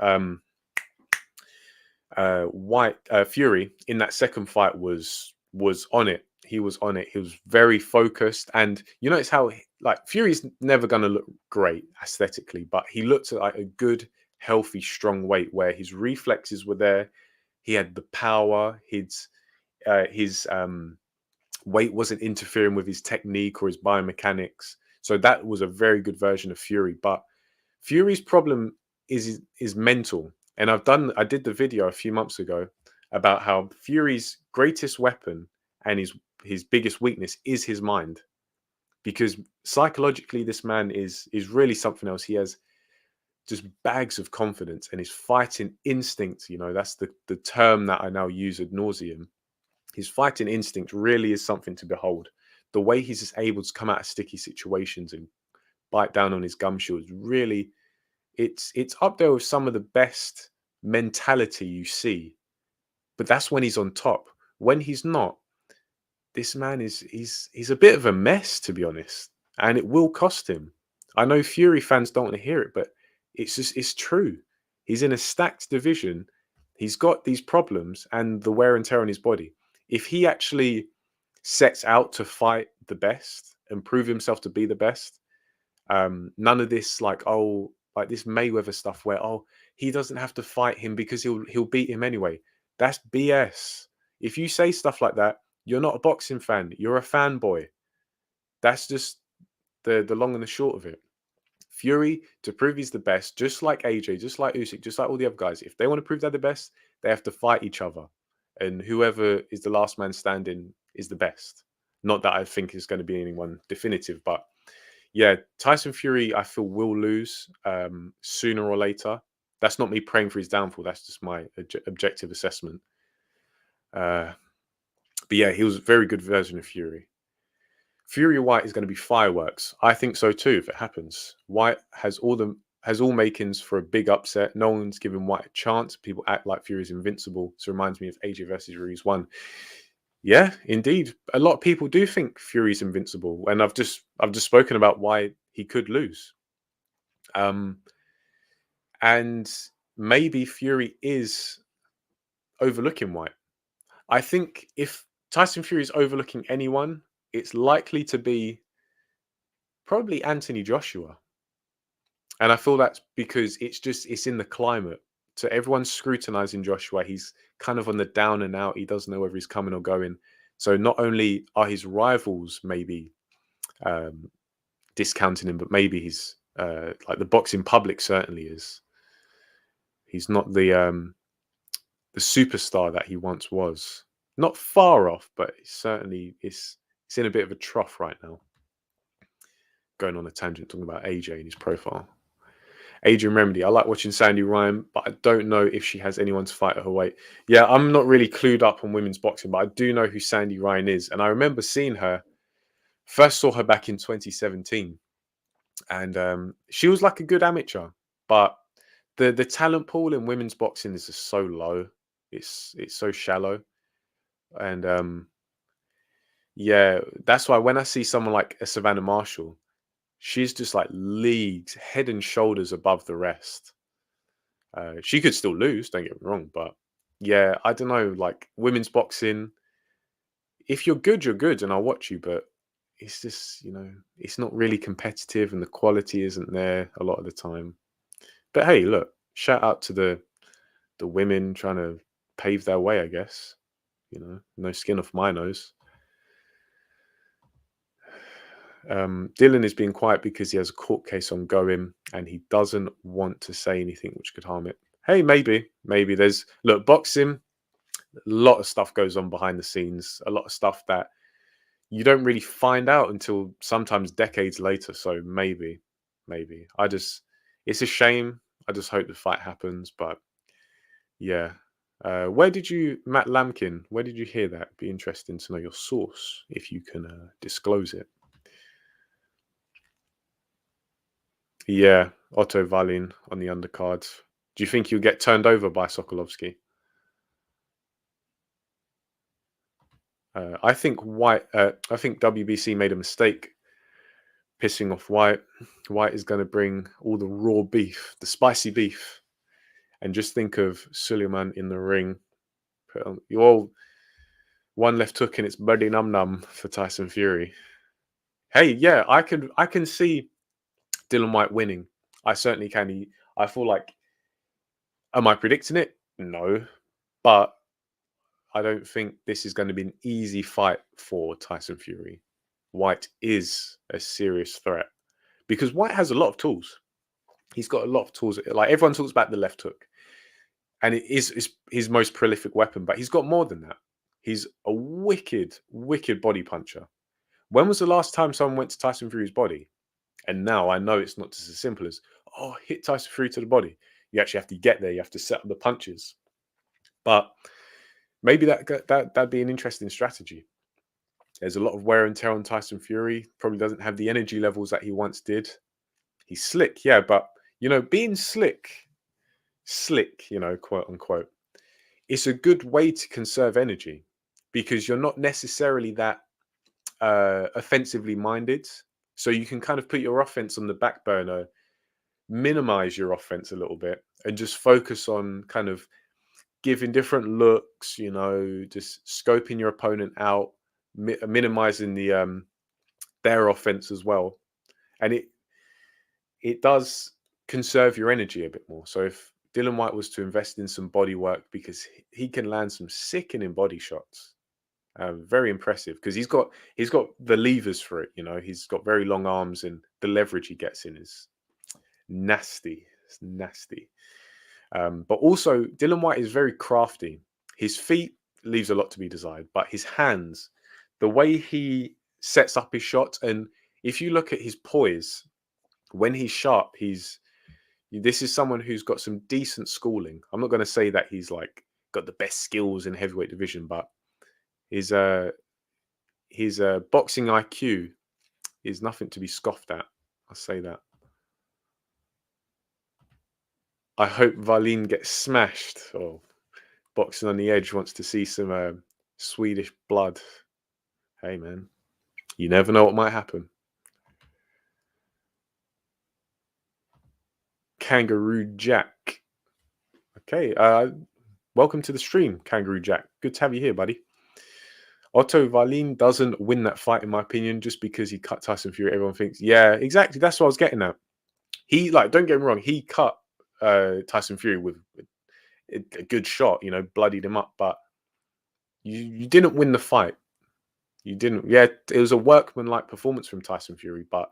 Fury in that second fight was on it. He was on it. He was very focused, and you notice how like Fury's never going to look great aesthetically, but he looked at like a good, healthy, strong weight where his reflexes were there. He had the power. His weight wasn't interfering with his technique or his biomechanics. So that was a very good version of Fury. But Fury's problem is mental. And I did the video a few months ago about how Fury's greatest weapon and his biggest weakness is his mind. Because psychologically, this man is really something else. He has just bags of confidence, and his fighting instinct, that's the term that I now use ad nauseum. His fighting instinct really is something to behold. The way he's just able to come out of sticky situations and bite down on his gum shield is really, it's up there with some of the best mentality you see. But that's when he's on top. When he's not, this man he's a bit of a mess, to be honest, and it will cost him. I know Fury fans don't want to hear it, but it's true. He's in a stacked division. He's got these problems and the wear and tear on his body. If he actually sets out to fight the best and prove himself to be the best, none of this like this Mayweather stuff where he doesn't have to fight him because he'll beat him anyway. That's BS. If you say stuff like that, you're not a boxing fan. You're a fanboy. That's just the long and the short of it. Fury, to prove he's the best, just like AJ, just like Usyk, just like all the other guys, if they want to prove they're the best, they have to fight each other. And whoever is the last man standing is the best. Not that I think is going to be anyone definitive, but yeah, Tyson Fury, I feel will lose sooner or later. That's not me praying for his downfall. That's just my objective assessment. But yeah, he was a very good version of Fury. Fury Whyte is going to be fireworks. I think so too. If it happens, Whyte has all makings for a big upset. No one's given Whyte a chance. People act like Fury's invincible. So it reminds me of AJ versus Ruiz 1. Yeah, indeed. A lot of people do think Fury's invincible, and I've just spoken about why he could lose. And maybe Fury is overlooking Whyte. I think if Tyson Fury is overlooking anyone, it's likely to be probably Anthony Joshua. And I feel that's because it's in the climate. So everyone's scrutinizing Joshua. He's kind of on the down and out. He doesn't know whether he's coming or going. So not only are his rivals maybe discounting him, but maybe he's like the boxing public certainly is. He's not the superstar that he once was. Not far off, but certainly it's in a bit of a trough right now. Going on a tangent talking about AJ and his profile. Adrian Remedy. I like watching Sandy Ryan, but I don't know if she has anyone to fight at her weight. Yeah, I'm not really clued up on women's boxing, but I do know who Sandy Ryan is. And I remember seeing her, first saw her back in 2017. And she was like a good amateur, but the talent pool in women's boxing is just so low. It's so shallow. And yeah, that's why when I see someone like a Savannah Marshall, she's just like leagues, head and shoulders above the rest. She could still lose, don't get me wrong, but yeah, I don't know. Like women's boxing, if you're good, and I'll watch you, but it's just it's not really competitive, and the quality isn't there a lot of the time. But hey, look, shout out to the women trying to pave their way, I guess. No skin off my nose. Dylan is being quiet because he has a court case ongoing and he doesn't want to say anything which could harm it. Hey, maybe there's boxing. A lot of stuff goes on behind the scenes. A lot of stuff that you don't really find out until sometimes decades later. So maybe. It's a shame. I just hope the fight happens. But yeah. Matt Lamkin, where did you hear that? It'd be interesting to know your source if you can disclose it. Yeah, Otto Wallin on the undercard. Do you think he'll get turned over by Sokolovsky? I think WBC made a mistake pissing off Whyte. Whyte is going to bring all the raw beef, the spicy beef, and just think of Suleiman in the ring. You all one left hook and it's bloody num num for Tyson Fury. Hey, yeah, I can see Dylan Whyte winning. I certainly can. I feel like, am I predicting it? No, but I don't think this is going to be an easy fight for Tyson Fury. Whyte is a serious threat because Whyte has a lot of tools. He's got a lot of tools. Like everyone talks about the left hook, and it is his most prolific weapon, but he's got more than that. He's a wicked body puncher. When was the last time someone went to Tyson Fury's body? And now I know it's not just as simple as, oh, hit Tyson Fury to the body. You actually have to get there. You have to set up the punches. But maybe that'd be an interesting strategy. There's a lot of wear and tear on Tyson Fury. Probably doesn't have the energy levels that he once did. He's slick, yeah, but being slick, quote unquote, it's a good way to conserve energy because you're not necessarily that offensively minded. So you can kind of put your offense on the back burner, minimize your offense a little bit, and just focus on kind of giving different looks, just scoping your opponent out, minimizing their offense as well. And it does conserve your energy a bit more. So if Dylan Whyte was to invest in some body work, because he can land some sickening body shots, very impressive because he's got the levers for it. He's got very long arms, and the leverage he gets in is nasty. It's nasty. But also Dylan Whyte is very crafty. His feet leaves a lot to be desired, but his hands, the way he sets up his shots, and if you look at his poise when he's sharp, this is someone who's got some decent schooling. I'm not going to say that he's like got the best skills in heavyweight division, but his boxing IQ is nothing to be scoffed at. I'll say that. I hope Wallin gets smashed. Oh, Boxing on the Edge wants to see some Swedish blood. Hey, man, you never know what might happen. Kangaroo Jack. Okay, welcome to the stream, Kangaroo Jack. Good to have you here, buddy. Otto Wallin doesn't win that fight, in my opinion, just because he cut Tyson Fury. Everyone thinks, yeah, exactly. That's what I was getting at. He, don't get me wrong, he cut Tyson Fury with a good shot, bloodied him up, but you didn't win the fight. You didn't. Yeah, it was a workmanlike performance from Tyson Fury, but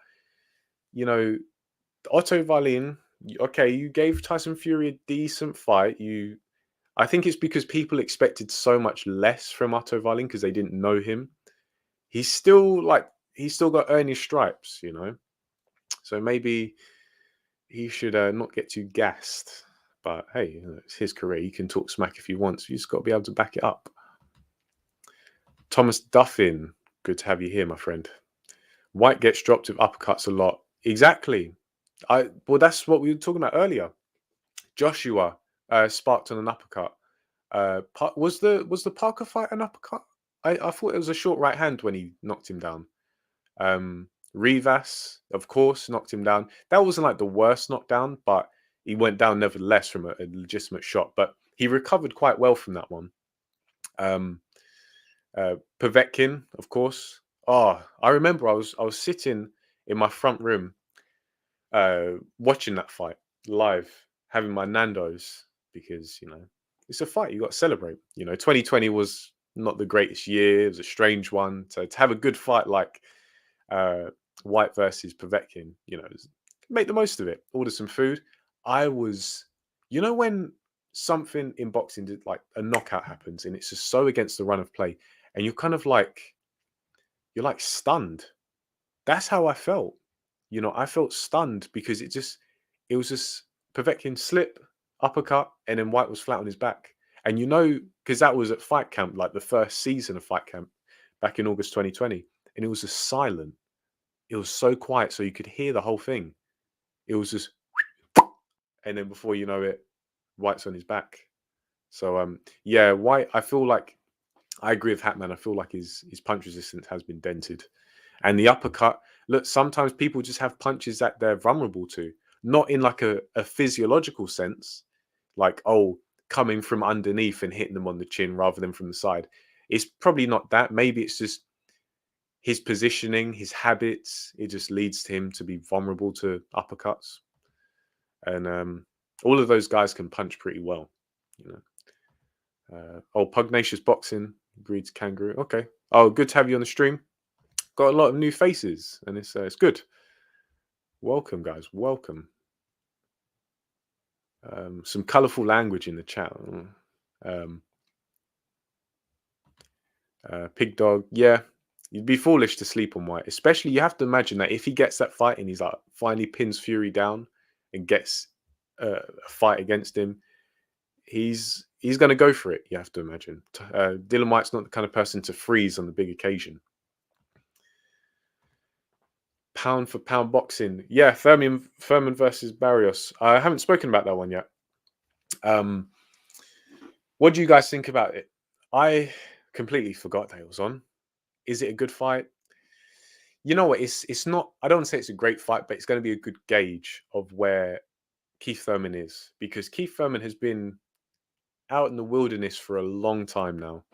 Otto Wallin, okay, you gave Tyson Fury a decent fight. I think it's because people expected so much less from Otto Wallin because they didn't know him. He's still got earned his stripes, So maybe he should not get too gassed. But hey, it's his career. He can talk smack if he wants. You just got to be able to back it up. Thomas Duffin, good to have you here, my friend. Whyte gets dropped with uppercuts a lot. Exactly. Well, that's what we were talking about earlier. Joshua sparked on an uppercut. Was the Parker fight an uppercut? I thought it was a short right hand when he knocked him down. Rivas, of course, knocked him down. That wasn't like the worst knockdown, but he went down nevertheless from a legitimate shot. But he recovered quite well from that one. Povetkin, of course. Oh, I remember I was sitting in my front room watching that fight live, having my Nando's, because it's a fight, you got to celebrate. 2020 was not the greatest year. It was a strange one. So to have a good fight like Whyte versus Povetkin, make the most of it. Order some food. I was, when something in boxing did, like a knockout happens and it's just so against the run of play, and you're kind of like, you're like stunned. That's how I felt. I felt stunned because it was just Povetkin slip, uppercut, and then Whyte was flat on his back. And because that was at Fight Camp, like the first season of Fight Camp back in August 2020, and it was just silent. It was so quiet, so you could hear the whole thing. It was just, and then before you know it, Whyte's on his back. So yeah, Whyte, I feel like, I agree with Hatman. I feel like his punch resistance has been dented. And the uppercut, look, sometimes people just have punches that they're vulnerable to, not in like a physiological sense, like, coming from underneath and hitting them on the chin rather than from the side. It's probably not that. Maybe it's just his positioning, his habits. It just leads to him to be vulnerable to uppercuts. And all of those guys can punch pretty well. Pugnacious Boxing agreed to Kangaroo. Okay. Oh, good to have you on the stream. Got a lot of new faces, and it's good. Welcome, guys. Welcome. Some colourful language in the chat. Pig Dog, yeah. You'd be foolish to sleep on Whyte. Especially, you have to imagine that if he gets that fight and he's like finally pins Fury down and gets a fight against him, he's going to go for it. You have to imagine. Dylan Whyte's not the kind of person to freeze on the big occasion. Pound for pound boxing, yeah. Furman versus Barrios. I haven't spoken about that one yet. What do you guys think about it? I completely forgot that it was on. Is it a good fight? You know what? It's not. I don't want to say it's a great fight, but it's going to be a good gauge of where Keith Thurman is, because Keith Thurman has been out in the wilderness for a long time now.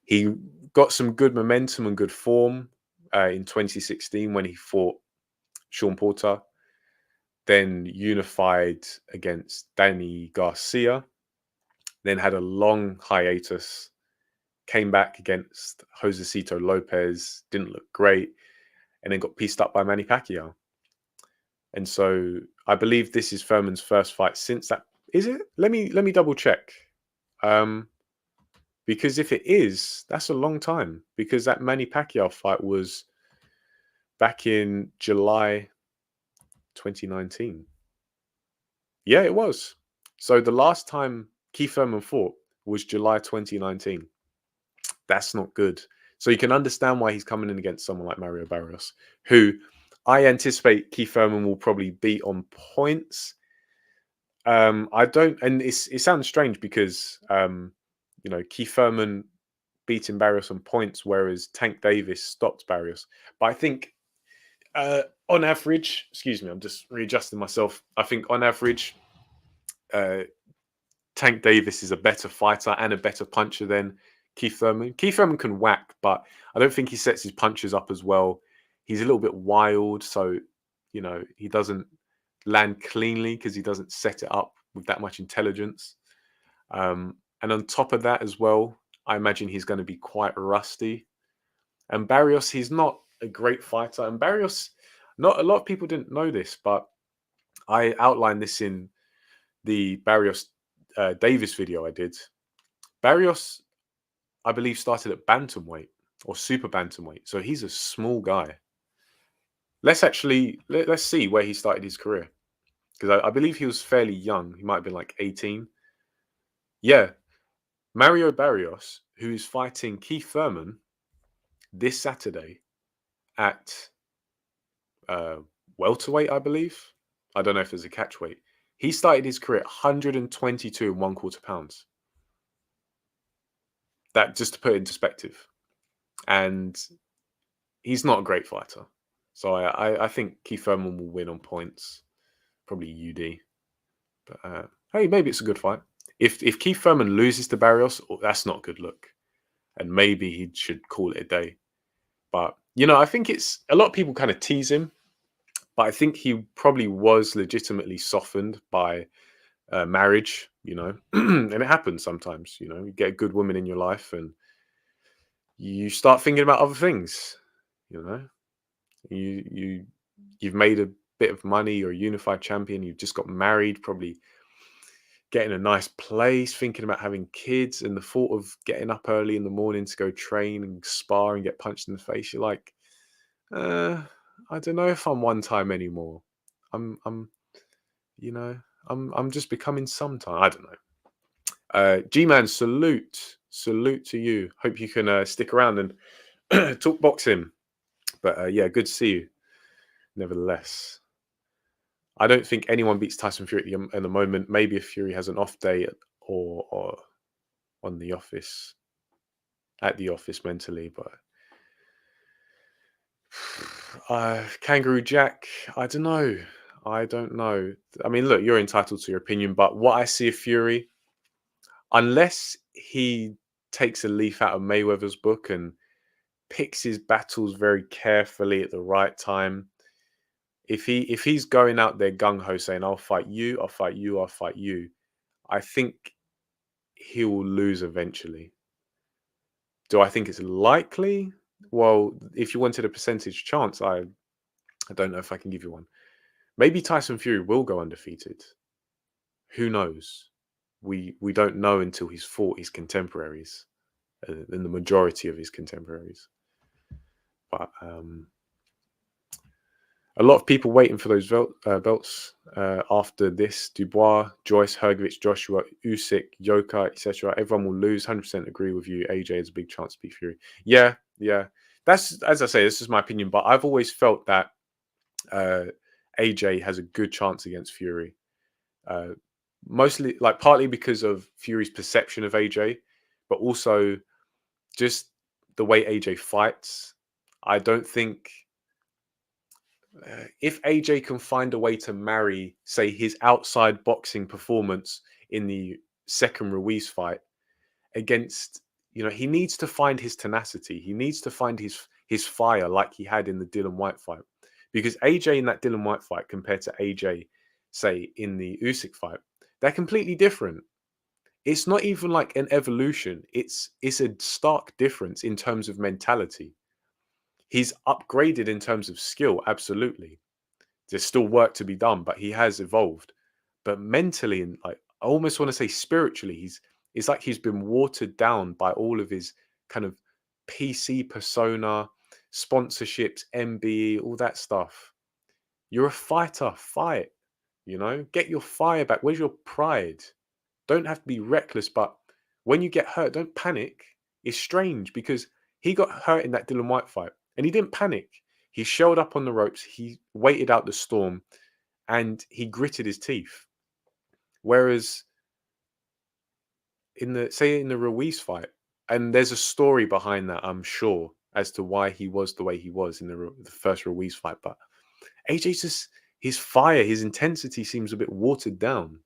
He got some good momentum and good form in 2016 when he fought Sean Porter, then unified against Danny Garcia, then had a long hiatus, came back against Josecito Lopez, didn't look great, and then got pieced up by Manny Pacquiao. And so I believe this is Thurman's first fight since that. Is it? Let me double check. Because if it is, that's a long time, because that Manny Pacquiao fight was back in July 2019. Yeah, it was. So the last time Keith Thurman fought was July 2019. That's not good. So you can understand why he's coming in against someone like Mario Barrios, who I anticipate Keith Thurman will probably beat on points. I don't, and it sounds strange because Keith Thurman beating Barrios on points, whereas Tank Davis stopped Barrios. But I think on average, excuse me, I'm just readjusting myself. I think on average, Tank Davis is a better fighter and a better puncher than Keith Thurman. Keith Thurman can whack, but I don't think he sets his punches up as well. He's a little bit wild, so he doesn't land cleanly because he doesn't set it up with that much intelligence. And on top of that as well, I imagine he's going to be quite rusty. And Barrios, he's not a great fighter. And Barrios, not a lot of people didn't know this, but I outlined this in the Barrios Davis video I did. Barrios, I believe, started at bantamweight or super bantamweight. So he's a small guy. Let's see where he started his career. because I believe he was fairly young. He might have been like 18. Yeah, Mario Barrios, who is fighting Keith Thurman this Saturday at uh, welterweight, I believe. I don't know if there's a catchweight. He started his career at 122 and 1/4 pounds. That, just to put it in perspective. And he's not a great fighter. So I think Keith Thurman will win on points. Probably UD. But hey, maybe it's a good fight. If Keith Thurman loses to Barrios, that's not a good look. And maybe he should call it a day. But, I think it's a lot of people kind of tease him. But I think he probably was legitimately softened by marriage, and it happens sometimes. You get a good woman in your life and you start thinking about other things. You've made a bit of money. You're a unified champion. You've just got married, probably getting a nice place, thinking about having kids, and the thought of getting up early in the morning to go train and spar and get punched in the face. You're like, I don't know if I'm one time anymore. I'm just becoming sometime. I don't know. G-Man, salute to you. Hope you can stick around and talk boxing. But yeah, good to see you. Nevertheless, I don't think anyone beats Tyson Fury at the moment. Maybe if Fury has an off day or on the office, at the office mentally. But Kangaroo Jack, I don't know. I don't know. I mean, look, you're entitled to your opinion, but what I see of Fury, unless he takes a leaf out of Mayweather's book and picks his battles very carefully at the right time, if he's going out there gung ho saying, "I'll fight you, I'll fight you, I'll fight you," I think he will lose eventually. Do I think it's likely? Well, if you wanted a percentage chance, I don't know if I can give you one. Maybe Tyson Fury will go undefeated. Who knows? We don't know until he's fought his contemporaries, and the majority of his contemporaries. But a lot of people waiting for those belts after this. Dubois, Joyce, Hergovich, Joshua, Usyk, Yoka, etc. Everyone will lose. 100% agree with you. AJ has a big chance to beat Fury. Yeah. That's, as I say, this is my opinion, but I've always felt that AJ has a good chance against Fury. Mostly, partly because of Fury's perception of AJ, but also just the way AJ fights. I don't think if AJ can find a way to marry, say, his outside boxing performance in the second Ruiz fight against, he needs to find his tenacity. He needs to find his fire like he had in the Dillian Whyte fight. Because AJ in that Dillian Whyte fight compared to AJ, say, in the Usyk fight, they're completely different. It's not even like an evolution. It's a stark difference in terms of mentality. He's upgraded in terms of skill, absolutely. There's still work to be done, but he has evolved. But mentally, and I almost want to say spiritually, it's like he's been watered down by all of his kind of PC persona, sponsorships, MBE, all that stuff. You're a fighter, fight. Get your fire back. Where's your pride? Don't have to be reckless, but when you get hurt, don't panic. It's strange because he got hurt in that Dillian Whyte fight and he didn't panic. He showed up on the ropes, he waited out the storm, and he gritted his teeth. Whereas in the Ruiz fight, and there's a story behind that, I'm sure, as to why he was the way he was in the first Ruiz fight. But AJ's just, his fire, his intensity seems a bit watered down,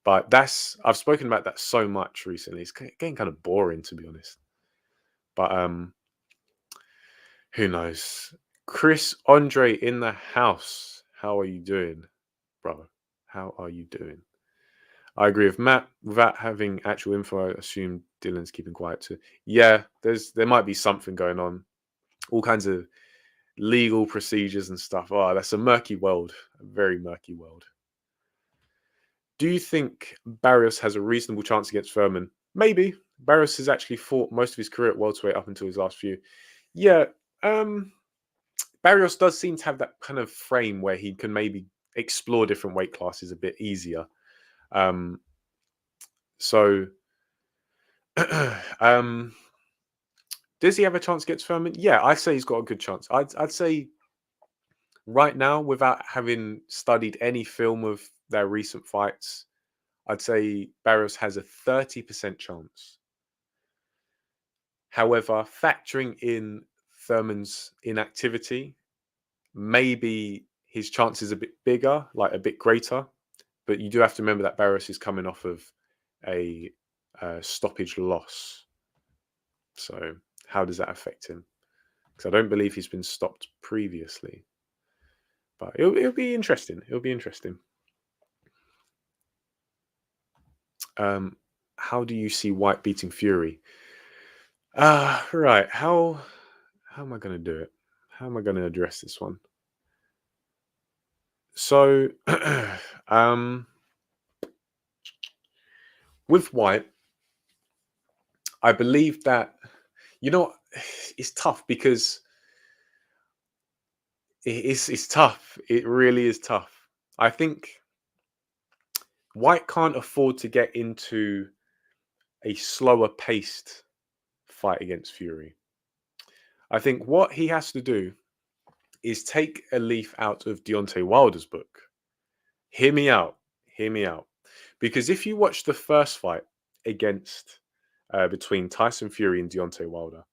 But I've spoken about that so much recently. It's getting kind of boring, to be honest. But who knows? Chris Andre in the house. How are you doing, bro? How are you doing? I agree with Matt. Without having actual info, I assume Dylan's keeping quiet too. Yeah, there might be something going on. All kinds of legal procedures and stuff. Oh, that's a murky world. A very murky world. Do you think Barrios has a reasonable chance against Furman? Maybe. Barrios has actually fought most of his career at welterweight up until his last few. Yeah, Barrios does seem to have that kind of frame where he can maybe explore different weight classes a bit easier. So, does he have a chance against Furman? Yeah, I'd say he's got a good chance. I'd say right now, without having studied any film of their recent fights, I'd say Barrios has a 30% chance. However, factoring in Thurman's inactivity, maybe his chance is a bit bigger, like a bit greater. But you do have to remember that Barrios is coming off of a stoppage loss. So how does that affect him? Because I don't believe he's been stopped previously. But it'll be interesting. It'll be interesting. How do you see Whyte beating Fury? Right. How am I going to do it? How am I going to address this one? So, with Whyte, I believe that, it's tough because it's tough. It really is tough. I think Whyte can't afford to get into a slower paced fight against Fury. I think what he has to do is take a leaf out of Deontay Wilder's book. Hear me out. Hear me out. Because if you watch the first fight against between Tyson Fury and Deontay Wilder,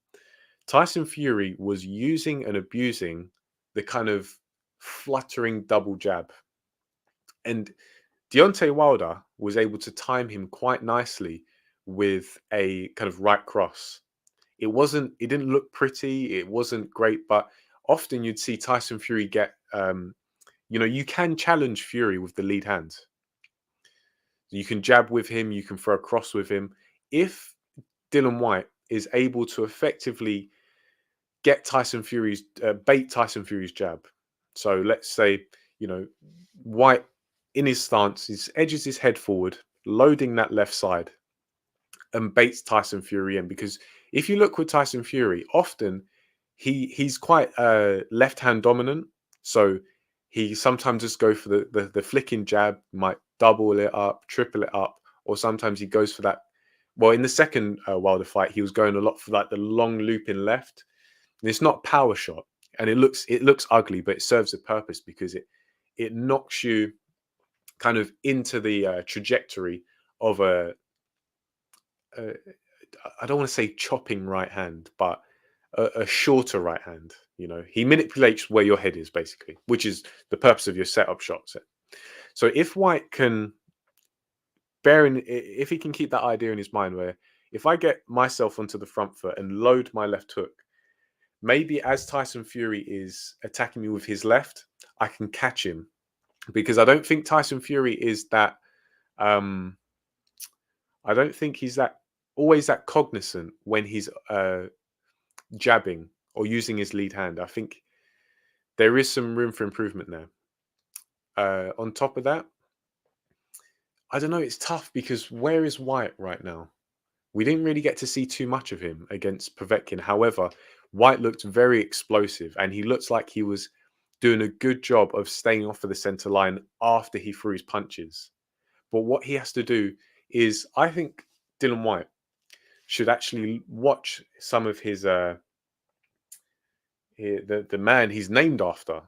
Tyson Fury was using and abusing the kind of fluttering double jab. And Deontay Wilder was able to time him quite nicely with a kind of right cross. It didn't look pretty. It wasn't great, but often you'd see Tyson Fury get, you can challenge Fury with the lead hand. You can jab with him. You can throw a cross with him. If Dillian Whyte is able to effectively get bait Tyson Fury's jab. So let's say, Whyte in his stance, he edges his head forward, loading that left side, and baits Tyson Fury in. Because if you look with Tyson Fury, often he's quite left hand dominant. So he sometimes just go for the flicking jab, might double it up, triple it up, or sometimes he goes for that. Well, in the second Wilder fight, he was going a lot for like the long looping left. And it's not power shot, and it looks ugly, but it serves a purpose because it knocks you kind of into the trajectory of I don't want to say chopping right hand, but a shorter right hand. He manipulates where your head is basically, which is the purpose of your setup shots. So if Whyte can if he can keep that idea in his mind, where if I get myself onto the front foot and load my left hook, maybe as Tyson Fury is attacking me with his left, I can catch him, because I don't think Tyson Fury is that. I don't think he's always that cognizant when he's jabbing or using his lead hand. I think there is some room for improvement there. On top of that, I don't know. It's tough because where is Whyte right now? We didn't really get to see too much of him against Povetkin. However, Whyte looked very explosive, and he looks like he was doing a good job of staying off of the center line after he threw his punches. But what he has to do is, I think Dillian Whyte should actually watch some of his the man he's named after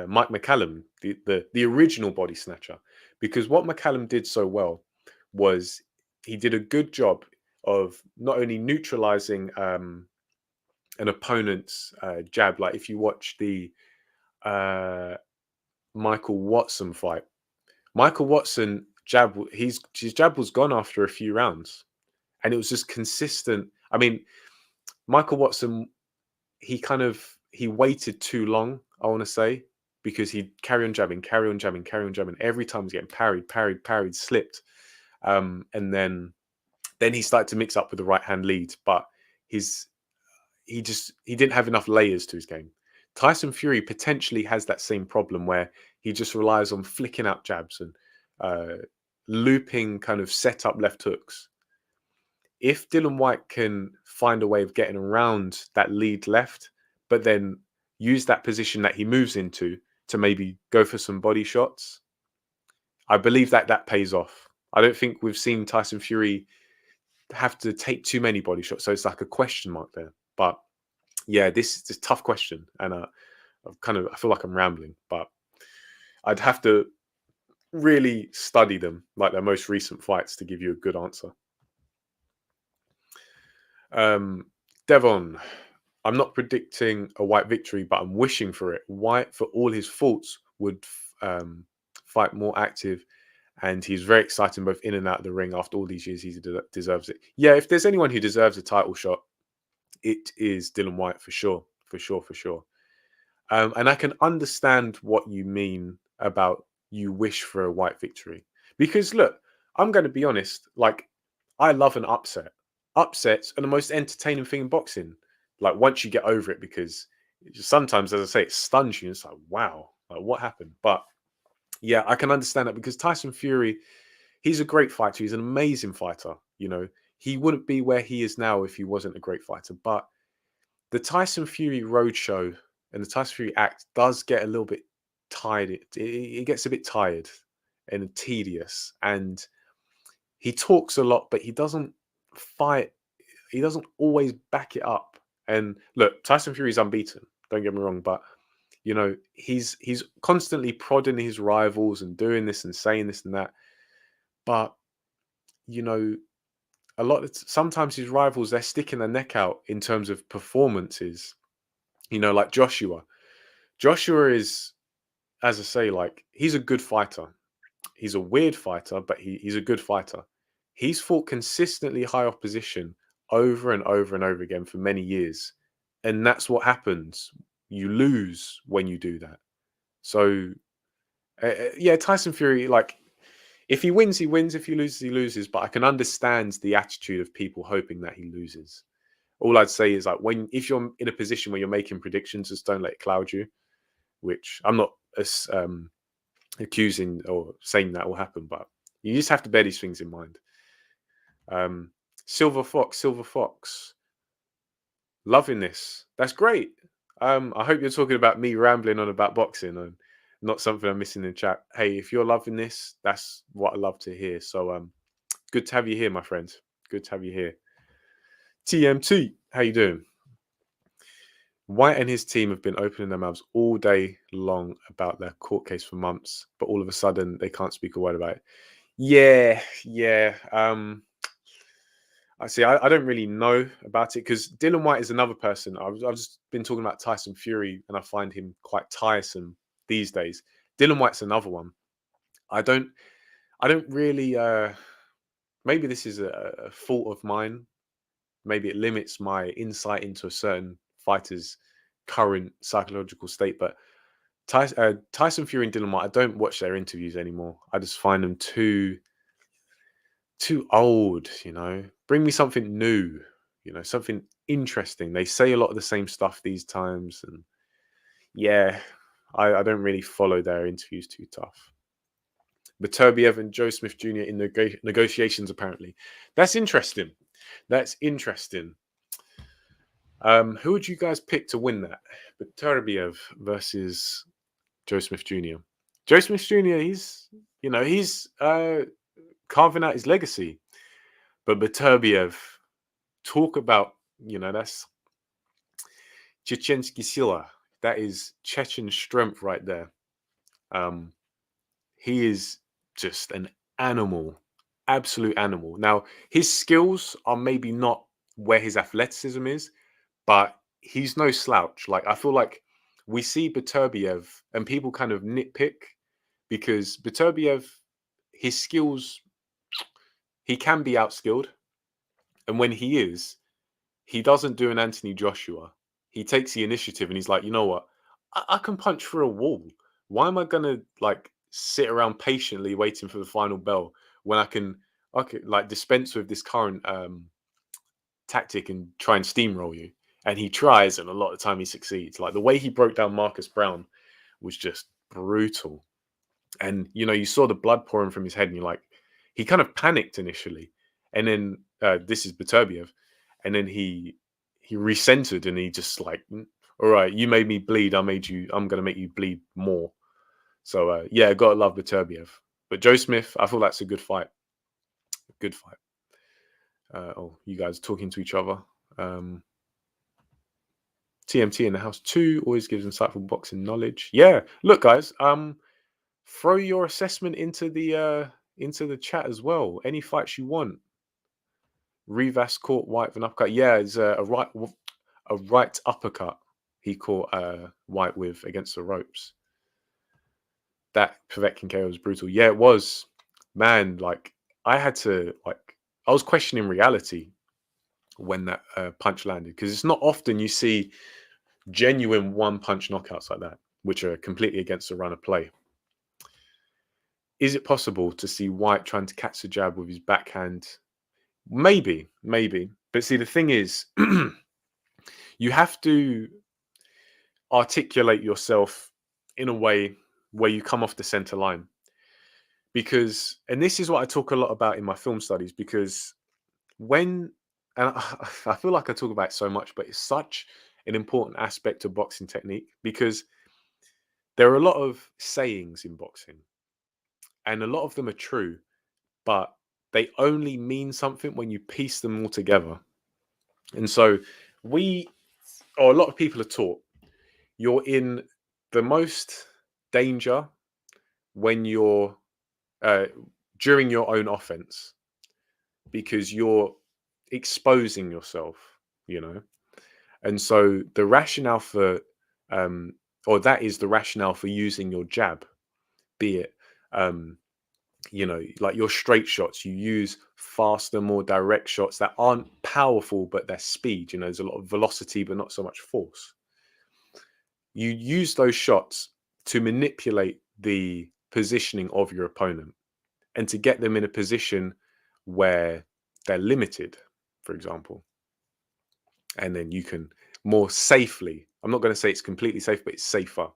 Mike McCallum, the original body snatcher, because what McCallum did so well was he did a good job of not only neutralizing an opponent's jab. Like if you watch the Michael Watson fight, Michael Watson his jab was gone after a few rounds, and it was just consistent. I mean, Michael Watson, he waited too long, I want to say, because he'd carry on jabbing. Every time he's getting parried, slipped. And then he started to mix up with the right hand lead, but he didn't have enough layers to his game. Tyson Fury potentially has that same problem where he just relies on flicking out jabs and looping kind of set up left hooks. If Dillian Whyte can find a way of getting around that lead left, but then use that position that he moves into to maybe go for some body shots, I believe that pays off. I don't think we've seen Tyson Fury have to take too many body shots, so it's like a question mark there. But yeah, this is a tough question, and I feel like I'm rambling, but I'd have to really study them, like their most recent fights, to give you a good answer. Devon, I'm not predicting a Whyte victory, but I'm wishing for it. Whyte, for all his faults, would fight more active, and he's very exciting both in and out of the ring. After all these years, he deserves it. Yeah, if there's anyone who deserves a title shot, it is Dillian Whyte for sure, for sure, for sure. And I can understand what you mean about you wish for a Whyte victory. Because look, I'm going to be honest, like, I love an upset. Upsets are the most entertaining thing in boxing. Like, once you get over it, because sometimes, as I say, it stuns you. It's like, wow, like, what happened? But yeah, I can understand that, because Tyson Fury, he's a great fighter. He's an amazing fighter. You know, he wouldn't be where he is now if he wasn't a great fighter. But the Tyson Fury Roadshow and the Tyson Fury act does get a little bit tired. It gets a bit tired and tedious. And he talks a lot, but he doesn't fight. He doesn't always back it up. And look, Tyson Fury's unbeaten. Don't get me wrong, but you know, he's constantly prodding his rivals and doing this and saying this and that. But you know, sometimes his rivals, they're sticking their neck out in terms of performances. You know, like Joshua. Joshua is, as I say, like, he's a good fighter. He's a weird fighter, but he's a good fighter. He's fought consistently high opposition over and over and over again for many years. And that's what happens. You lose when you do that. So, yeah, Tyson Fury, like, if he wins, he wins. If he loses, he loses. But I can understand the attitude of people hoping that he loses. All I'd say is, like, if you're in a position where you're making predictions, just don't let it cloud you. Which I'm not accusing or saying that will happen, but you just have to bear these things in mind. Silver Fox, loving this. That's great. I hope you're talking about me rambling on about boxing and not something I'm missing in chat. Hey, if you're loving this, that's what I love to hear. So good to have you here, my friend. Good to have you here. TMT, how you doing? Whyte and his team have been opening their mouths all day long about their court case for months, but all of a sudden they can't speak a word about it. Yeah. I see. I don't really know about it, because Dillian Whyte is another person. I've just been talking about Tyson Fury, and I find him quite tiresome these days. Dillian Whyte's another one. I don't really. Maybe this is a fault of mine. Maybe it limits my insight into a certain fighter's current psychological state. But Tyson Fury and Dillian Whyte, I don't watch their interviews anymore. I just find them too old, you know. Bring me something new, you know, something interesting. They say a lot of the same stuff these times, and yeah, I don't really follow their interviews too tough. But Beterbiev and Joe Smith Jr. in negotiations, apparently. That's interesting. That's interesting. Who would you guys pick to win that? Beterbiev versus Joe Smith Jr. Joe Smith Jr. He's carving out his legacy. But Beterbiev, talk about, that's Chechensky sila. That is Chechen strength right there. He is just an animal, absolute animal. Now, his skills are maybe not where his athleticism is, but he's no slouch. Like, I feel like we see Beterbiev and people kind of nitpick, because Beterbiev, his skills, he can be outskilled. And when he doesn't do an Anthony Joshua. He takes the initiative and he's like, you know what? I can punch through a wall. Why am I gonna sit around patiently waiting for the final bell when I can dispense with this current tactic and try and steamroll you? And he tries, and a lot of the time he succeeds. Like, the way he broke down Marcus Brown was just brutal. And you saw the blood pouring from his head, and you're like, he kind of panicked initially, and then this is Beterbiev, and then he recentered, and he just like, all right, you made me bleed, I'm gonna make you bleed more. So yeah, gotta love Beterbiev. But Joe Smith, I feel that's a good fight. Good fight. Oh, you guys talking to each other. TMT in the house too always gives insightful boxing knowledge. Yeah, look, guys. Throw your assessment into the chat as well. Any fights you want. Rivas caught White with an uppercut. Yeah, it's a right uppercut he caught White with against the ropes. That Povetkin KO was brutal. Yeah, it was. Man, like I was questioning reality when that punch landed, because it's not often you see genuine one punch knockouts like that, which are completely against the run of play. Is it possible to see White trying to catch the jab with his backhand? Maybe. But see, the thing is, you have to articulate yourself in a way where you come off the center line. Because, and this is what I talk a lot about in my film studies, because and I feel like I talk about it so much, but it's such an important aspect of boxing technique, because there are a lot of sayings in boxing and a lot of them are true, but they only mean something when you piece them all together. And so a lot of people are taught you're in the most danger when you're during your own offense, because you're exposing yourself, you know. And so the rationale for or that is the rationale for using your jab, be it like your straight shots. You use faster, more direct shots that aren't powerful, but they're speed. There's a lot of velocity, but not so much force. You use those shots to manipulate the positioning of your opponent and to get them in a position where they're limited, for example. And then you can more safely, I'm not going to say it's completely safe, but it's safer.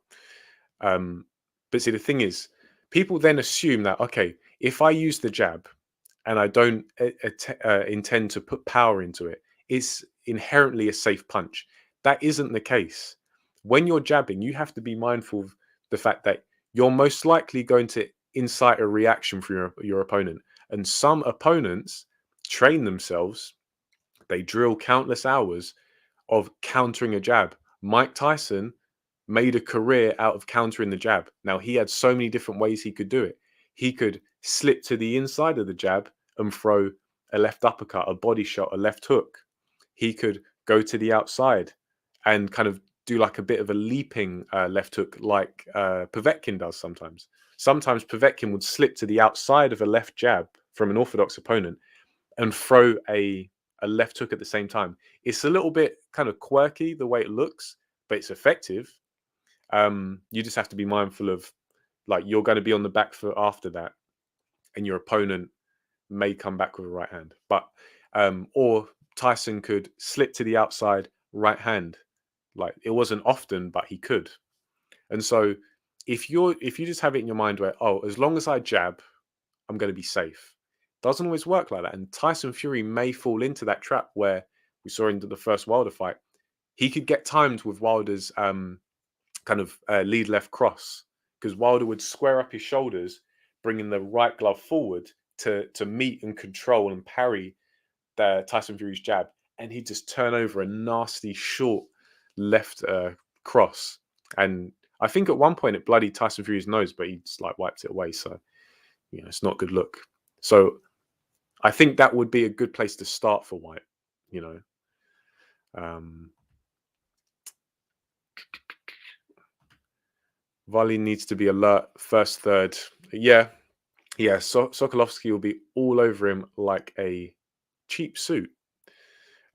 But see, the thing is, people then assume that, okay, if I use the jab and I don't intend to put power into it, it's inherently a safe punch. That isn't the case. When you're jabbing, you have to be mindful of the fact that you're most likely going to incite a reaction from your opponent. And some opponents train themselves, they drill countless hours of countering a jab. Mike Tyson made a career out of countering the jab. Now, he had so many different ways he could do it. He could slip to the inside of the jab and throw a left uppercut, a body shot, a left hook. He could go to the outside and kind of do like a bit of a leaping left hook, like Povetkin does sometimes. Sometimes Povetkin would slip to the outside of a left jab from an orthodox opponent and throw a left hook at the same time. It's a little bit kind of quirky the way it looks, but it's effective. You just have to be mindful of, like, you're going to be on the back foot after that, and your opponent may come back with a right hand. But or Tyson could slip to the outside right hand. Like, it wasn't often, but he could. And so if you just have it in your mind where, oh, as long as I jab, I'm going to be safe. Doesn't always work like that. And Tyson Fury may fall into that trap where we saw in the first Wilder fight. He could get timed with Wilder's kind of lead left cross, because Wilder would square up his shoulders, bringing the right glove forward to meet and control and parry Tyson Fury's jab, and he'd just turn over a nasty short left cross. And I think at one point it bloodied Tyson Fury's nose, but he just like wiped it away. So it's not a good look. So I think that would be a good place to start for White. Vali needs to be alert first third. Yeah. Sokolovsky will be all over him like a cheap suit.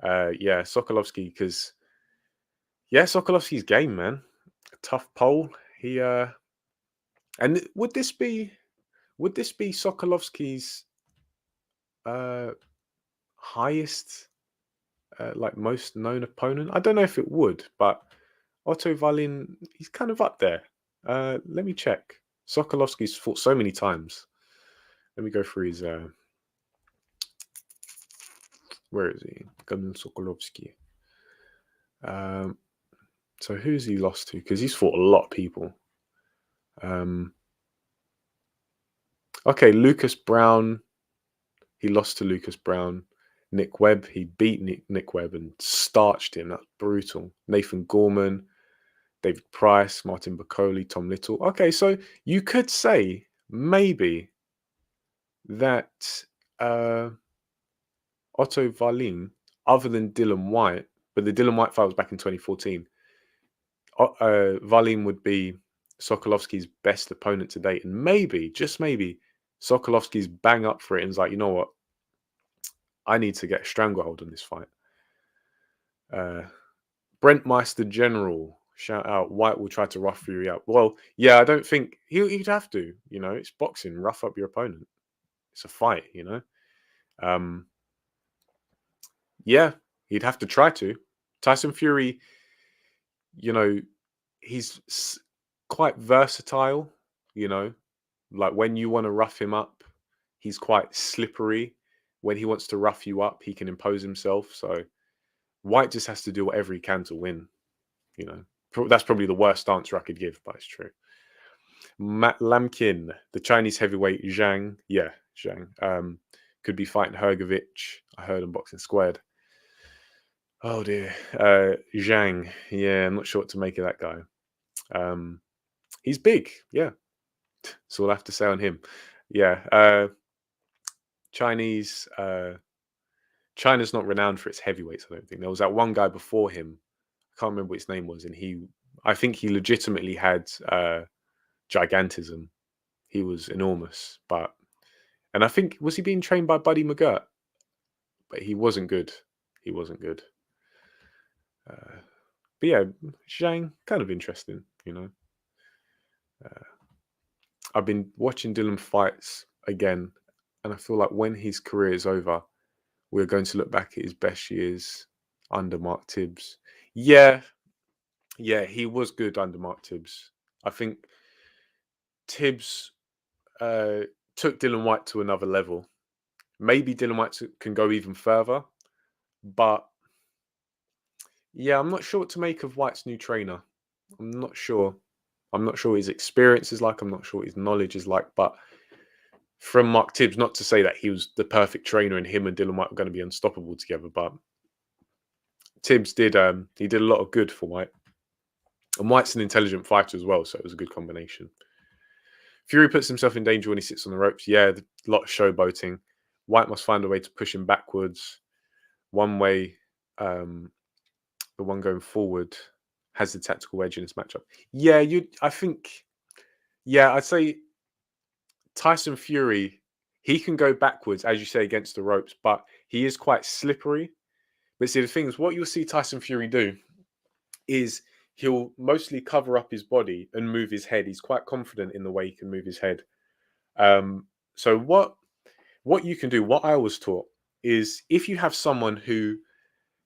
Sokolovsky, because Sokolovsky's game, man. A tough pole. And would this be Sokolovsky's highest, like, most known opponent? I don't know if it would, but Otto Wallin, he's kind of up there. Let me check. Sokolovsky's fought so many times. Let me go through his. Where is he? Kozin Sokolovsky. So who's he lost to? Because he's fought a lot of people. Okay, Lucas Brown. He lost to Lucas Brown. Nick Webb, he beat Nick Webb and starched him. That's brutal. Nathan Gorman, David Price, Martin Bacoli, Tom Little. Okay, so you could say maybe that Otto Wallin, other than Dylan White, but the Dylan White fight was back in 2014, Wallin would be Sokolovsky's best opponent to date. And maybe, just maybe, Sokolovsky's bang up for it and is like, you know what? I need to get a stranglehold on this fight. Brent Meister General, shout out. White will try to rough Fury up. Well, yeah, I don't think he'd have to. You know, it's boxing. Rough up your opponent. It's a fight. You know. Yeah, he'd have to try to. Tyson Fury, you know, he's quite versatile. You know, like when you want to rough him up, he's quite slippery. When he wants to rough you up, he can impose himself. So White just has to do whatever he can to win. You know, that's probably the worst answer I could give, but it's true. Matt Lamkin, the Chinese heavyweight Zhang, yeah, Zhang, could be fighting Hergovich. I heard on Boxing Squared. Oh dear, Zhang, yeah, I'm not sure what to make of that guy. He's big, yeah. That's all I have to say on him. Yeah, Chinese. China's not renowned for its heavyweights. I don't think there was that one guy before him. I can't remember what his name was, and I think he legitimately had gigantism. He was enormous, and I think, was he being trained by Buddy McGirt? But he wasn't good. He wasn't good. But yeah, Zhang, kind of interesting, you know. I've been watching Dylan fights again, and I feel like when his career is over, we're going to look back at his best years under Mark Tibbs. Yeah, he was good under Mark Tibbs. I think Tibbs took Dylan White to another level. Maybe Dylan White can go even further, but yeah, I'm not sure what to make of White's new trainer. I'm not sure. I'm not sure what his experience is like. I'm not sure what his knowledge is like. But from Mark Tibbs, not to say that he was the perfect trainer and him and Dylan White were going to be unstoppable together, but Tibbs did he did a lot of good for White. And White's an intelligent fighter as well, so it was a good combination. Fury puts himself in danger when he sits on the ropes. Yeah, a lot of showboating. White must find a way to push him backwards. One way, the one going forward, has the tactical edge in this matchup. Yeah, I think. Yeah, I'd say Tyson Fury, he can go backwards, as you say, against the ropes, but he is quite slippery. But see, the thing is, what you'll see Tyson Fury do is he'll mostly cover up his body and move his head. He's quite confident in the way he can move his head. So what you can do, what I was taught, is if you have someone who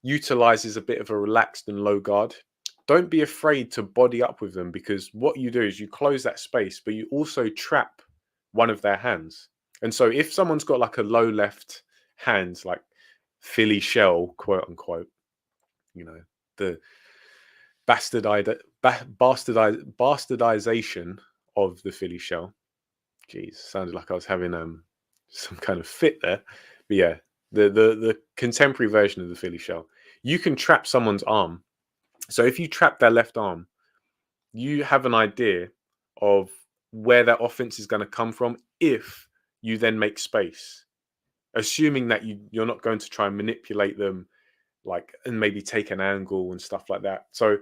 utilizes a bit of a relaxed and low guard, don't be afraid to body up with them, because what you do is you close that space, but you also trap one of their hands. And so if someone's got like a low left hand, like Philly shell, quote unquote, you know, the bastardization of the Philly shell. Jeez, sounded like I was having some kind of fit there. But yeah, the contemporary version of the Philly shell. You can trap someone's arm. So if you trap their left arm, you have an idea of where that offense is going to come from if you then make space, assuming that you're not going to try and manipulate them, like, and maybe take an angle and stuff like that. So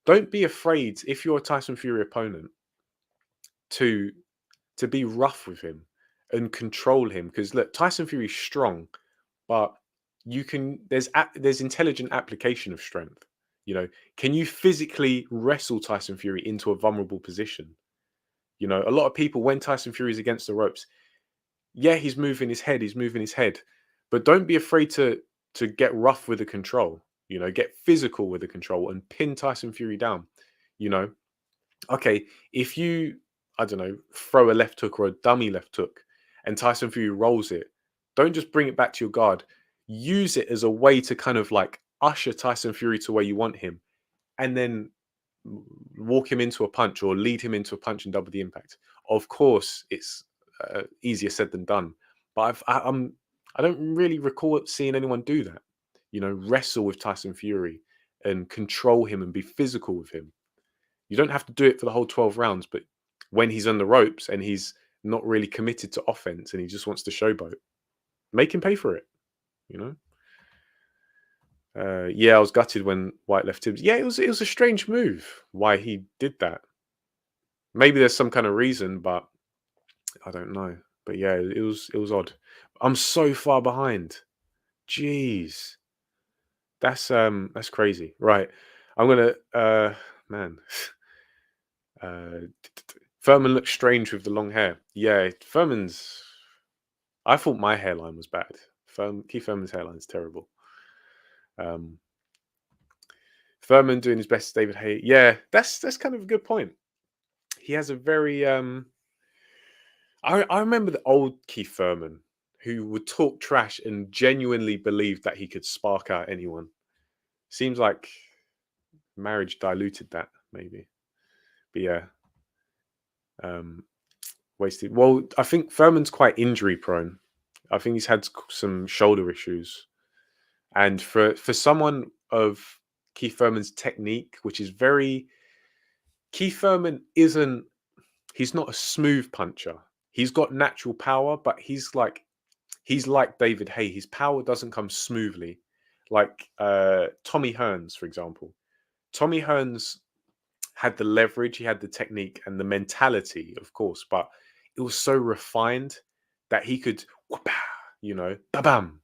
don't be afraid, if you're a Tyson Fury opponent, to be rough with him and control him. Because look, Tyson Fury's strong, but there's intelligent application of strength. You know, can you physically wrestle Tyson Fury into a vulnerable position? You know, a lot of people, when Tyson Fury is against the ropes, yeah, he's moving his head, but don't be afraid to get rough with the control. You know, get physical with the control and pin Tyson Fury down. You know, okay, if you, I don't know, throw a left hook or a dummy left hook and Tyson Fury rolls it, don't just bring it back to your guard. Use it as a way to kind of like usher Tyson Fury to where you want him, and then walk him into a punch or lead him into a punch and double the impact. Of course, it's easier said than done. But I don't really recall seeing anyone do that. You know, wrestle with Tyson Fury and control him and be physical with him. You don't have to do it for the whole 12 rounds, but when he's on the ropes and he's not really committed to offense and he just wants to showboat, make him pay for it. You know. Yeah, I was gutted when White left Tibbs. Yeah, it was a strange move why he did that. Maybe there's some kind of reason, but I don't know. But yeah, it was odd. I'm so far behind. Jeez. That's crazy. Right. I'm gonna man. Furman looks strange with the long hair. Yeah, Furman's I thought my hairline was bad. Keith Furman's hairline is terrible. Furman doing his best, David Hay. Yeah, that's kind of a good point. He has a very I remember the old Keith Furman who would talk trash and genuinely believe that he could spark out anyone. Seems like marriage diluted that, maybe. But yeah. Wasted. Well, I think Furman's quite injury prone. I think he's had some shoulder issues. And for someone of Keith Furman's technique, which is very Keith Furman he's not a smooth puncher. He's got natural power, but he's like David Hay. His power doesn't come smoothly. Like Tommy Hearns, for example. Tommy Hearns had the leverage, he had the technique and the mentality, of course, but it was so refined that he could, you know, bam,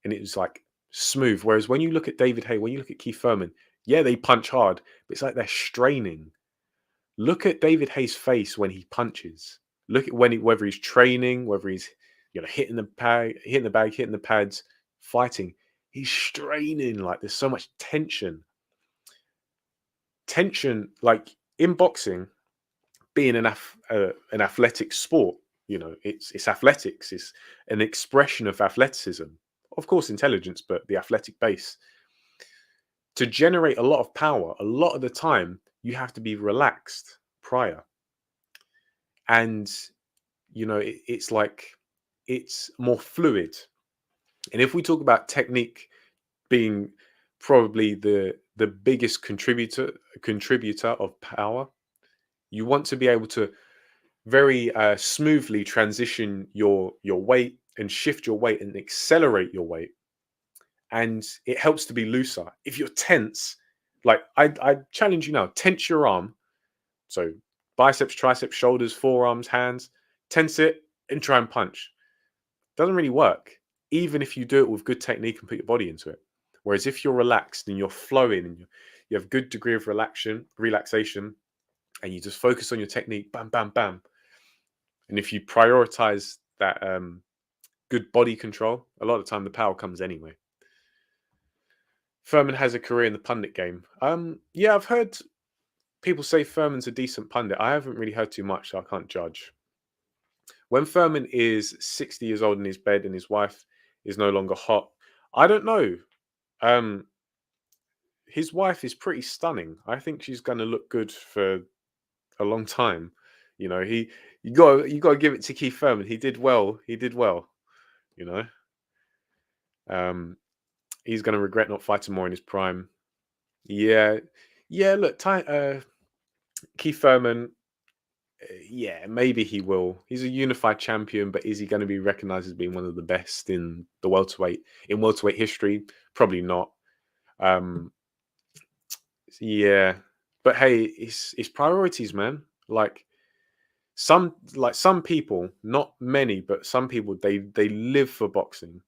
and it was like smooth. Whereas when you look at David Hay, when you look at Keith Furman, yeah, they punch hard, but it's like they're straining. Look at David Hay's face when he punches. Look at whether he's training, whether he's hitting the bag, hitting the pads, fighting. He's straining, like there's so much tension. Like in boxing, being an athletic sport, it's athletics. It's an expression of athleticism, of course, intelligence, but the athletic base. To generate a lot of power, a lot of the time, you have to be relaxed prior. And, it's like, it's more fluid. And if we talk about technique being probably the biggest contributor of power, you want to be able to very smoothly transition your weight and shift your weight and accelerate your weight. And it helps to be looser. If you're tense, like I challenge you now, tense your arm. So biceps, triceps, shoulders, forearms, hands, tense it and try and punch. Doesn't really work, even if you do it with good technique and put your body into it. Whereas if you're relaxed and you're flowing and you have good degree of relaxation, and you just focus on your technique, bam, bam, bam. And if you prioritize that good body control, a lot of the time the power comes anyway. Furman has a career in the pundit game. Yeah, I've heard people say Furman's a decent pundit. I haven't really heard too much, so I can't judge. When Furman is 60 years old in his bed and his wife is no longer hot, I don't know. His wife is pretty stunning. I think she's going to look good for a long time. You got to give it to Keith Furman. He did well. He's going to regret not fighting more in his prime. Yeah. Look, Keith Furman. Yeah, maybe he will. He's a unified champion, but is he going to be recognized as being one of the best in the welterweight history? Probably not. Yeah, but hey, it's priorities, man. Like some people, not many, but some people, they live for boxing,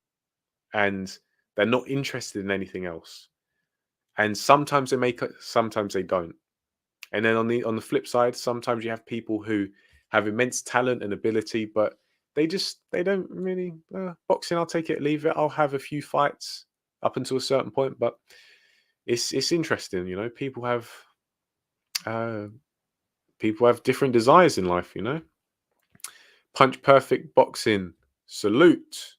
and they're not interested in anything else. And sometimes they make it, sometimes they don't. And then on the flip side, sometimes you have people who have immense talent and ability, but they don't really boxing. I'll take it, leave it. I'll have a few fights up until a certain point, but it's interesting, People have different desires in life, Punch perfect boxing. Salute.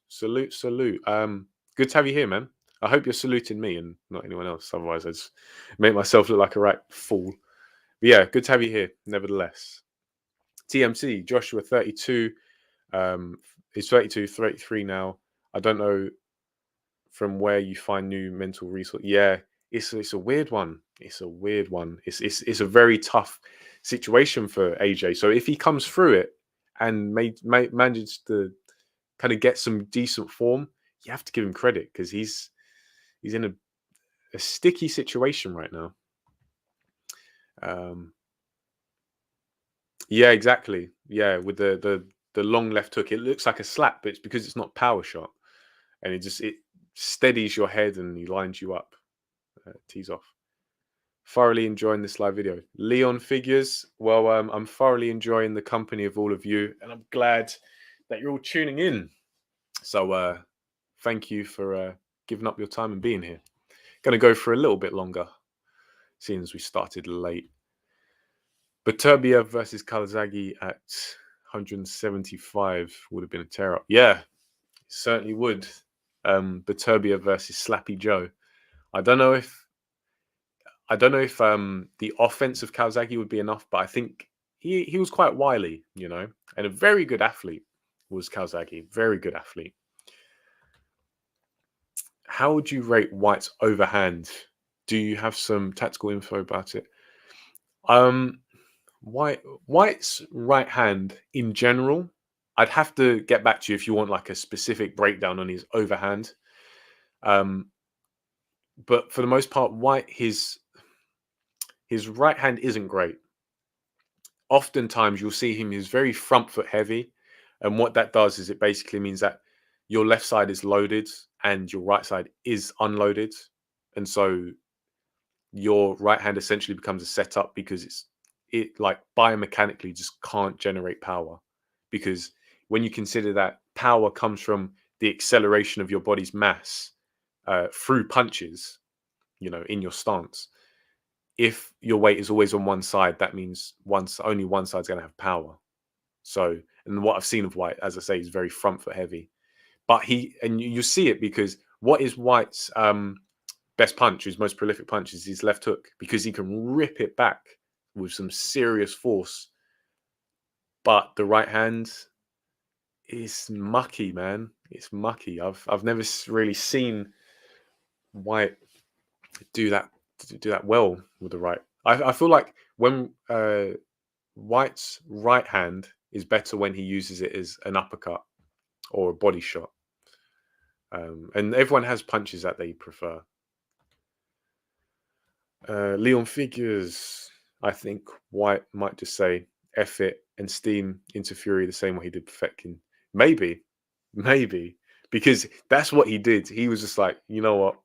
Good to have you here, man. I hope you're saluting me and not anyone else. Otherwise, I'd make myself look like a right fool. But yeah, good to have you here, nevertheless. TMC, Joshua 32. He's 32, 33 now. I don't know from where you find new mental resource. Yeah, it's a weird one. It's a weird one. It's a very tough situation for AJ. So if he comes through it and manages to kind of get some decent form, you have to give him credit because he's in a sticky situation right now. Yeah, exactly. Yeah, with the long left hook, it looks like a slap, but it's because it's not power shot, and it steadies your head and he lines you up. Tees off. Thoroughly enjoying this live video. Leon Figures. Well, I'm thoroughly enjoying the company of all of you, and I'm glad that you're all tuning in. So thank you for giving up your time and being here. Going to go for a little bit longer, seeing as we started late. Beterbiev versus Calzaghe at 175 would have been a tear up. Yeah, certainly would. Beterbiev versus Slappy Joe. I don't know if the offense of Calzaghe would be enough, but I think he was quite wily, and a very good athlete was Calzaghe. Very good athlete. How would you rate Whyte's overhand? Do you have some tactical info about it? Whyte's right hand in general, I'd have to get back to you if you want like a specific breakdown on his overhand. But for the most part, Whyte, his right hand isn't great. Oftentimes you'll see him, he's very front foot heavy. And what that does is it basically means that your left side is loaded and your right side is unloaded. And so your right hand essentially becomes a setup because it like biomechanically just can't generate power. Because when you consider that power comes from the acceleration of your body's mass through punches, in your stance. If your weight is always on one side, that means only one side's going to have power. So, and what I've seen of Whyte, as I say, is very front foot heavy. But you see it because what is Whyte's best punch, his most prolific punch, is his left hook, because he can rip it back with some serious force. But the right hand is mucky, man. It's mucky. I've never really seen Whyte do that well with the right. I feel like when Whyte's right hand is better when he uses it as an uppercut or a body shot. And everyone has punches that they prefer. Leon Figures, I think Whyte might just say F it and steam into Fury the same way he did Perfecting. Maybe, because that's what he did. He was just like, you know what?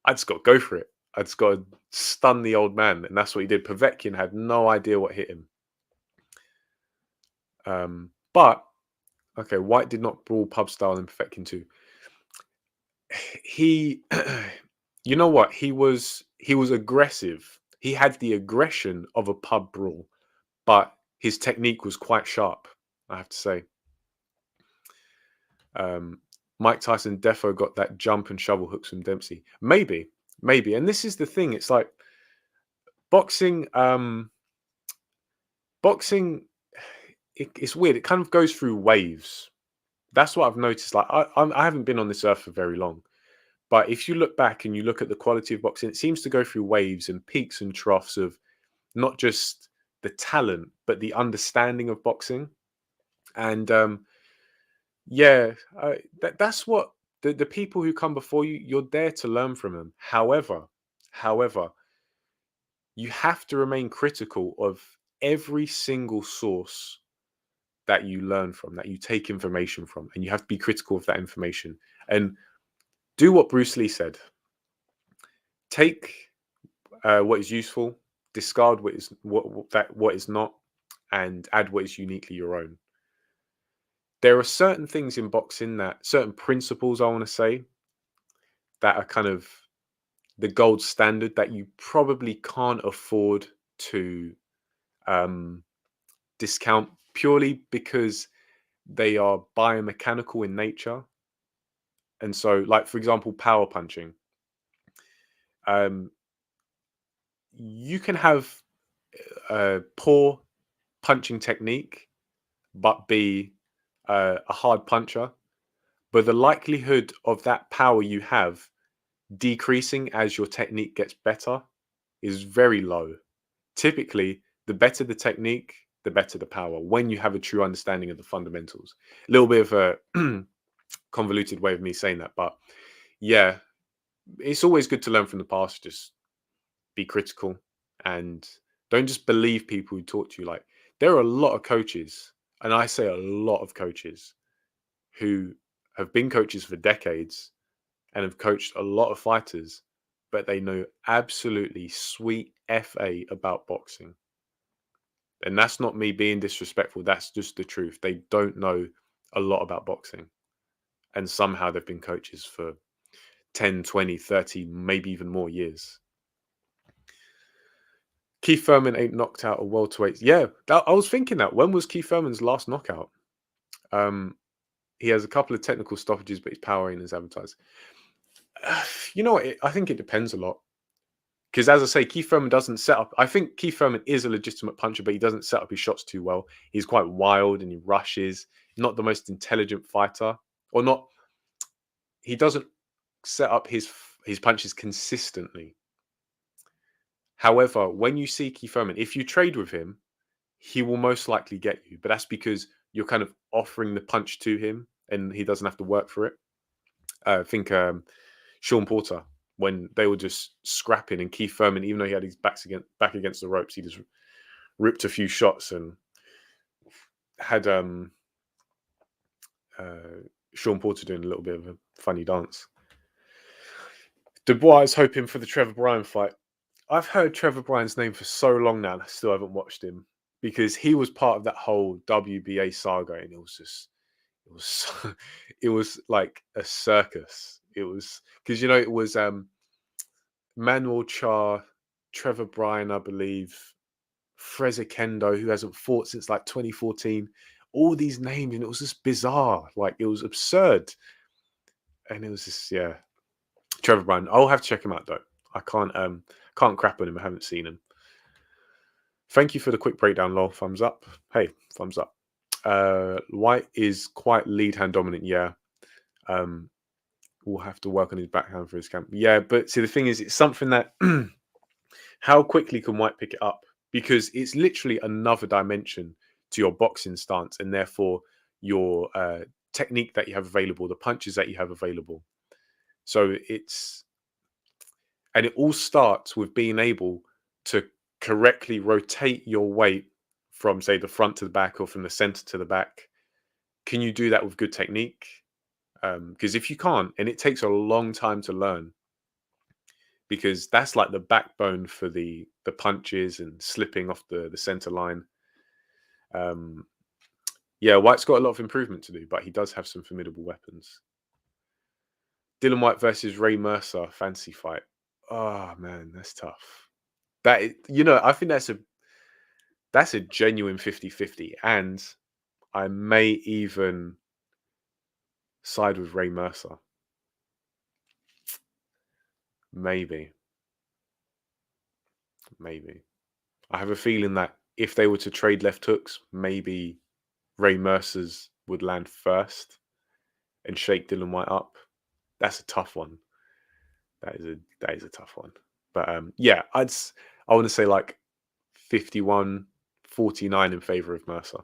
I just got to go for it. I just got to stun the old man. And that's what he did. Povetkin had no idea what hit him. But, okay, Whyte did not brawl pub style in Povetkin 2. He, you know what? He was aggressive. He had the aggression of a pub brawl, but his technique was quite sharp, I have to say. Mike Tyson defo got that jump and shovel hooks from Dempsey. Maybe. And this is the thing. It's like boxing. It's weird. It kind of goes through waves. That's what I've noticed. Like I haven't been on this earth for very long, but if you look back and you look at the quality of boxing, it seems to go through waves and peaks and troughs of not just the talent, but the understanding of boxing. And that's what the people who come before you, you're there to learn from them. However, you have to remain critical of every single source that you learn from, that you take information from, and you have to be critical of that information and do what Bruce Lee said. Take what is useful, discard what is not, and add what is uniquely your own. There are certain things in boxing, certain principles, I want to say, that are kind of the gold standard that you probably can't afford to discount purely because they are biomechanical in nature. And so, like, for example, power punching. You can have a poor punching technique, but be a hard puncher, but the likelihood of that power you have decreasing as your technique gets better is very low. Typically, the better the technique, the better the power when you have a true understanding of the fundamentals. A little bit of a convoluted way of me saying that, but yeah, it's always good to learn from the past. Just be critical and don't just believe people who talk to you. Like, there are a lot of coaches, and I say a lot of coaches, who have been coaches for decades and have coached a lot of fighters, but they know absolutely sweet FA about boxing. And that's not me being disrespectful. That's just the truth. They don't know a lot about boxing. And somehow they've been coaches for 10, 20, 30, maybe even more years. Keith Thurman ain't knocked out a welterweight. Yeah, I was thinking that. When was Keith Thurman's last knockout? He has a couple of technical stoppages, but his power ain't as advertised. You know what? I think it depends a lot. Because as I say, Keith Thurman doesn't set up. I think Keith Thurman is a legitimate puncher, but he doesn't set up his shots too well. He's quite wild and he rushes. Not the most intelligent fighter, or not. He doesn't set up his punches consistently. However, when you see Keith Thurman, if you trade with him, he will most likely get you. But that's because you're kind of offering the punch to him, and he doesn't have to work for it. I think Sean Porter, when they were just scrapping, and Keith Thurman, even though he had his back against the ropes, he just ripped a few shots and had Sean Porter doing a little bit of a funny dance. Dubois is hoping for the Trevor Bryan fight. I've heard Trevor Bryan's name for so long now, and I still haven't watched him because he was part of that whole WBA saga, and it was like a circus. It was because it was Manuel Char, Trevor Bryan, I believe, Fraser Kendo, who hasn't fought since like 2014. All these names, and it was just bizarre. Like, it was absurd, and it was just Trevor Bryan. I'll have to check him out though. I can't crap on him. I haven't seen him. Thank you for the quick breakdown, lol. Thumbs up. Hey, thumbs up. Whyte is quite lead hand dominant. Yeah. We'll have to work on his backhand for his camp. Yeah, but see, the thing is, it's something that how quickly can Whyte pick it up? Because it's literally another dimension to your boxing stance, and therefore your technique that you have available, the punches that you have available. So it all starts with being able to correctly rotate your weight from, say, the front to the back or from the center to the back. Can you do that with good technique? Because if you can't, and it takes a long time to learn, because that's like the backbone for the punches and slipping off the center line. Yeah, Whyte's got a lot of improvement to do, but he does have some formidable weapons. Dillian Whyte versus Ray Mercer, fancy fight. Oh man, that's tough. I think that's a genuine 50-50, and I may even side with Ray Mercer. Maybe. I have a feeling that if they were to trade left hooks, maybe Ray Mercer's would land first and shake Dillian Whyte up. That's a tough one. That is a tough one. But yeah, I want to say like 51-49 in favor of Mercer.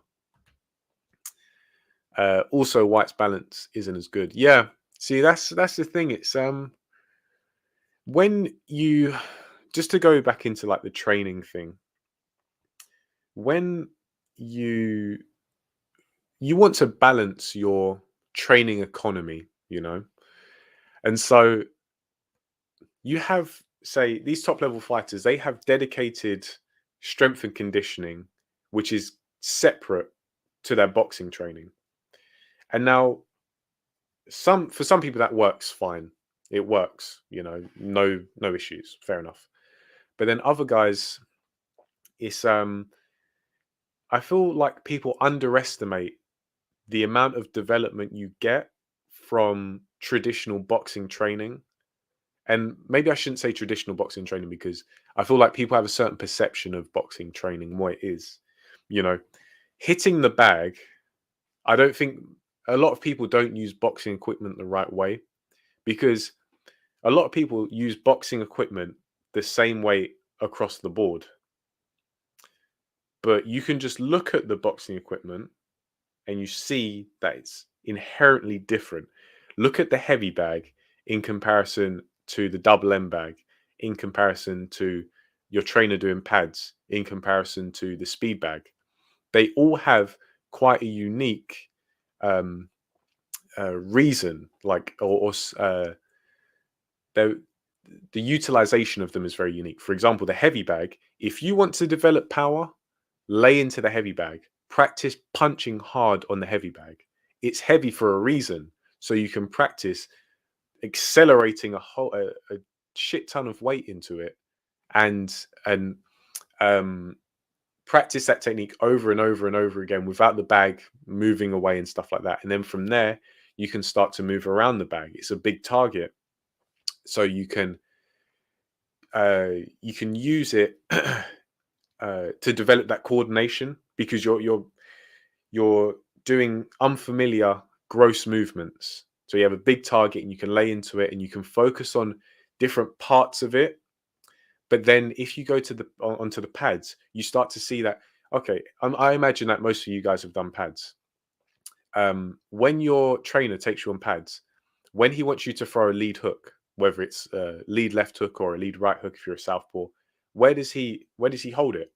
Also, Whyte's balance isn't as good. Yeah, see, that's the thing. It's when you, just to go back into like the training thing, when you want to balance your training economy, and so you have, say, these top level fighters, they have dedicated strength and conditioning, which is separate to their boxing training. And now for some people that works fine. It works, no issues. Fair enough. But then other guys, it's I feel like people underestimate the amount of development you get from traditional boxing training. And maybe I shouldn't say traditional boxing training, because I feel like people have a certain perception of boxing training and what it is. Hitting the bag I don't think a lot of people don't use boxing equipment the right way, because a lot of people use boxing equipment the same way across the board. But you can just look at the boxing equipment and you see that it's inherently different. Look at the heavy bag in comparison to the double M bag, in comparison to your trainer doing pads, in comparison to the speed bag. They all have quite a unique um, reason, like, the utilization of them is very unique. For example, the heavy bag, if you want to develop power, lay into the heavy bag, practice punching hard on the heavy bag. It's heavy for a reason, so you can practice accelerating a shit ton of weight into it, and um, practice that technique over and over and over again without the bag moving away and stuff like that. And then from there, you can start to move around the bag. It's a big target, so you can use it to develop that coordination, because you're doing unfamiliar gross movements. So you have a big target and you can lay into it and you can focus on different parts of it. But then if you go to onto the pads, you start to see that, okay, I imagine that most of you guys have done pads. When your trainer takes you on pads, when he wants you to throw a lead hook, whether it's a lead left hook or a lead right hook if you're a southpaw, where does he hold it?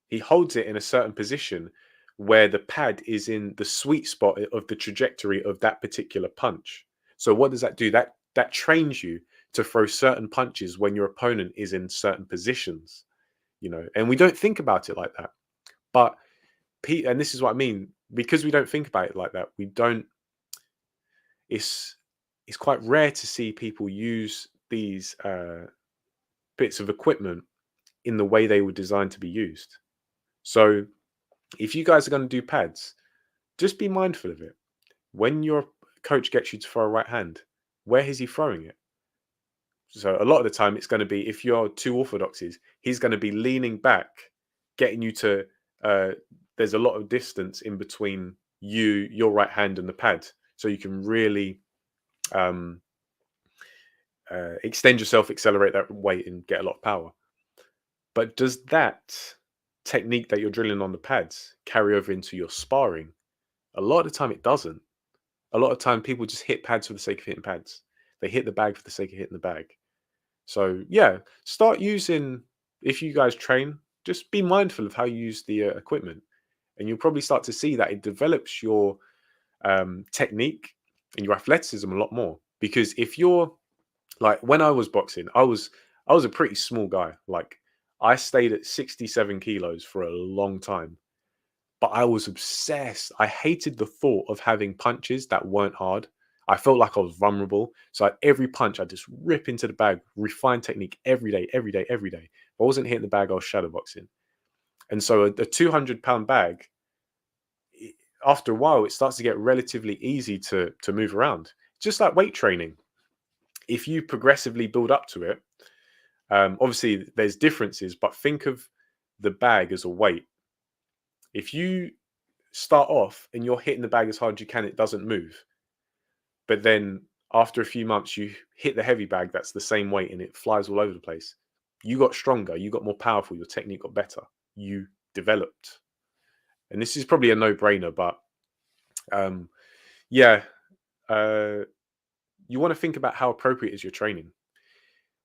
He holds it in a certain position where the pad is in the sweet spot of the trajectory of that particular punch. So what does that do? That trains you to throw certain punches when your opponent is in certain positions, and we don't think about it like that. But and this is what I mean, because we don't think about it like that, we don't it's quite rare to see people use these bits of equipment in the way they were designed to be used. So if you guys are going to do pads, just be mindful of it. When your coach gets you to throw a right hand, where is he throwing it? So a lot of the time it's going to be, if you're two orthodoxies, he's going to be leaning back, getting you to, there's a lot of distance in between your right hand and the pad. So you can really extend yourself, accelerate that weight and get a lot of power. But does that technique that you're drilling on the pads carry over into your sparring? A lot of the time it doesn't. A lot of time people just hit pads for the sake of hitting pads. They hit the bag for the sake of hitting the bag. So yeah, start using, if you guys train, just be mindful of how you use the equipment, and you'll probably start to see that it develops your technique and your athleticism a lot more. Because if you're like, when I was boxing, I was a pretty small guy. Like, I stayed at 67 kilos for a long time, but I was obsessed. I hated the thought of having punches that weren't hard. I felt like I was vulnerable. So every punch, I just rip into the bag, refine technique every day, every day, every day. If I wasn't hitting the bag, I was shadowboxing. And so a 200-pound bag, after a while, it starts to get relatively easy to move around. Just like weight training. If you progressively build up to it, obviously there's differences, but think of the bag as a weight. If you start off and you're hitting the bag as hard as you can, it doesn't move. But then after a few months, you hit the heavy bag that's the same weight and it flies all over the place. You got stronger, you got more powerful, your technique got better, you developed. And this is probably a no-brainer, but yeah, you want to think about how appropriate is your training.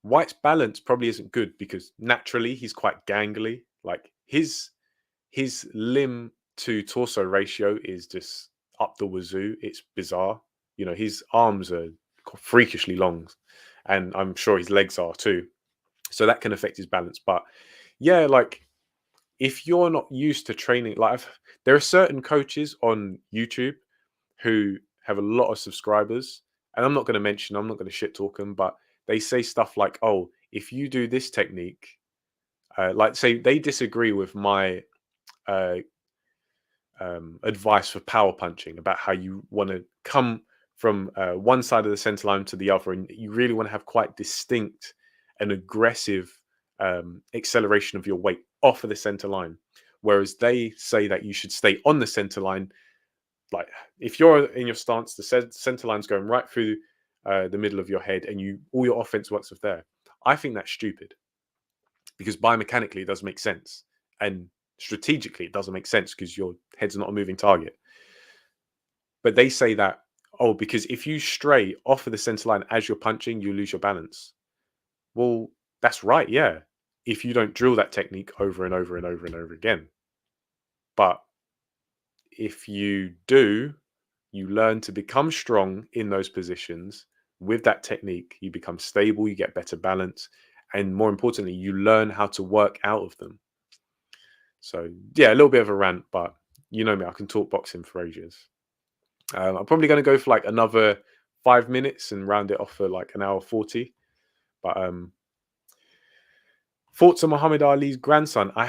Whyte's balance probably isn't good because naturally he's quite gangly. Like, his limb to torso ratio is just up the wazoo. It's bizarre. His arms are freakishly long, and I'm sure his legs are too. So that can affect his balance. But yeah, like, if you're not used to training, like, there are certain coaches on YouTube who have a lot of subscribers, and I'm not going to shit talk them, but they say stuff like, oh, if you do this technique, like, say they disagree with my uh, advice for power punching, about how you want to come from one side of the center line to the other, and you really want to have quite distinct and aggressive acceleration of your weight off of the center line, whereas they say that you should stay on the center line like if you're in your stance, the center line's going right through the middle of your head, and all your offense works with there. I think that's stupid because biomechanically it doesn't make sense, and strategically it doesn't make sense because your head's not a moving target. But they say that, oh, because if you stray off of the center line as you're punching, you lose your balance. Well, that's right, yeah. If you don't drill that technique over and over and over and over again. But if you do, you learn to become strong in those positions with that technique. You become stable, you get better balance, and more importantly, you learn how to work out of them. So, yeah, a little bit of a rant, but you know me, I can talk boxing for ages. I'm probably going to go for like another 5 minutes and round it off for like an hour 40. But thoughts on Muhammad Ali's grandson? I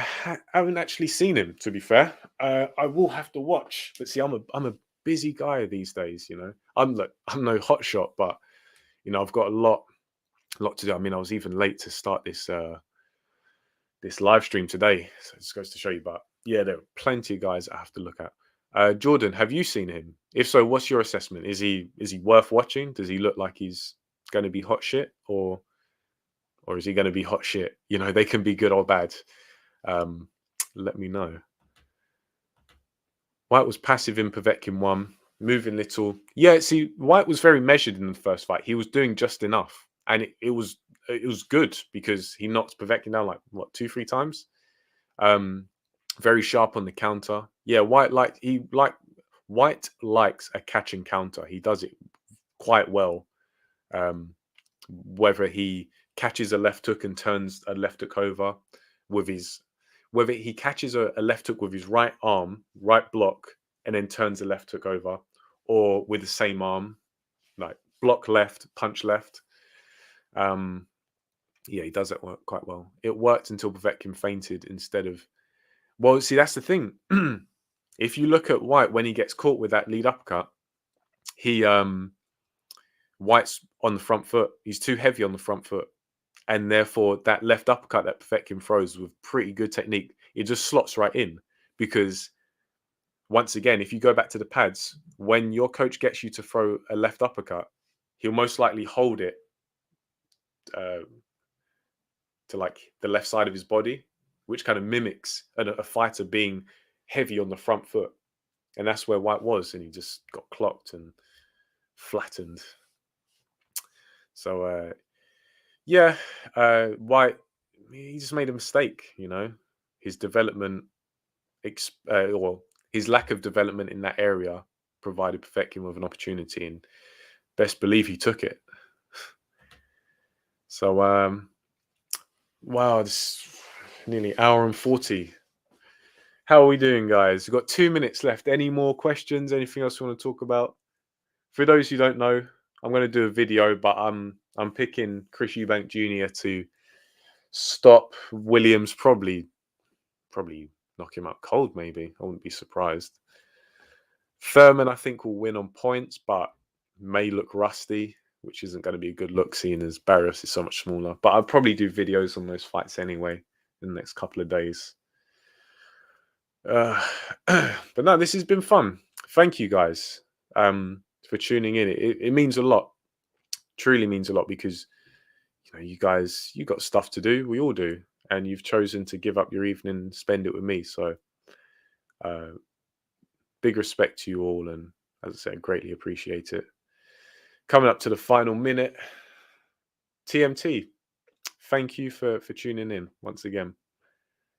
haven't actually seen him, to be fair. I will have to watch. But see, I'm a busy guy these days. You know, I'm no hotshot, but you know, I've got a lot to do. I mean, I was even late to start this live stream today, so it just goes to show you. But yeah, there are plenty of guys I have to look at. Jordan, have you seen him? If so, what's your assessment? Is he worth watching? Does he look like he's going to be hot shit, or is he going to be hot shit? You know, they can be good or bad. Let me know. Whyte was passive in Povetkin 1, moving little. Yeah, see, Whyte was very measured in the first fight. He was doing just enough, and it was good because he knocked Povetkin down like what 2-3 times. Very sharp on the counter. Yeah, Whyte likes a catch and counter. He does it quite well. Whether he catches a left hook and turns a left hook over with whether he catches a left hook with his right arm, right block, and then turns a left hook over, or with the same arm, like block left, punch left. Yeah, he does that work quite well. It worked until Povetkin fainted instead of. Well, see, that's the thing. If you look at Whyte when he gets caught with that lead uppercut, he Whyte's on the front foot. He's too heavy on the front foot. And therefore, that left uppercut that Povetkin throws with pretty good technique, it just slots right in. Because once again, if you go back to the pads, when your coach gets you to throw a left uppercut, he'll most likely hold it to like the left side of his body, which kind of mimics a fighter being heavy on the front foot. And that's where Whyte was, and he just got clocked and flattened. So, yeah, Whyte, he just made a mistake, you know. His development, or his lack of development in that area provided Povetkin with an opportunity, and best believe he took it. So, wow, this nearly hour and 40. How are we doing, guys? We've got 2 minutes left. Any more questions? Anything else you want to talk about? For those who don't know, I'm going to do a video, but I'm picking Chris Eubank Jr. to stop Williams. Probably knock him out cold. Maybe I wouldn't be surprised. Thurman, I think, will win on points, but may look rusty, which isn't going to be a good look, seeing as Barrios is so much smaller. But I'll probably do videos on those fights anyway in the next couple of days. But no, this has been fun. Thank you guys for tuning in. It means a lot. Truly means a lot, because you know, you guys, you got stuff to do. We all do, and you've chosen to give up your evening and spend it with me. So, big respect to you all, and as I said, greatly appreciate it. Coming up to the final minute, TMT. Thank you for tuning in once again.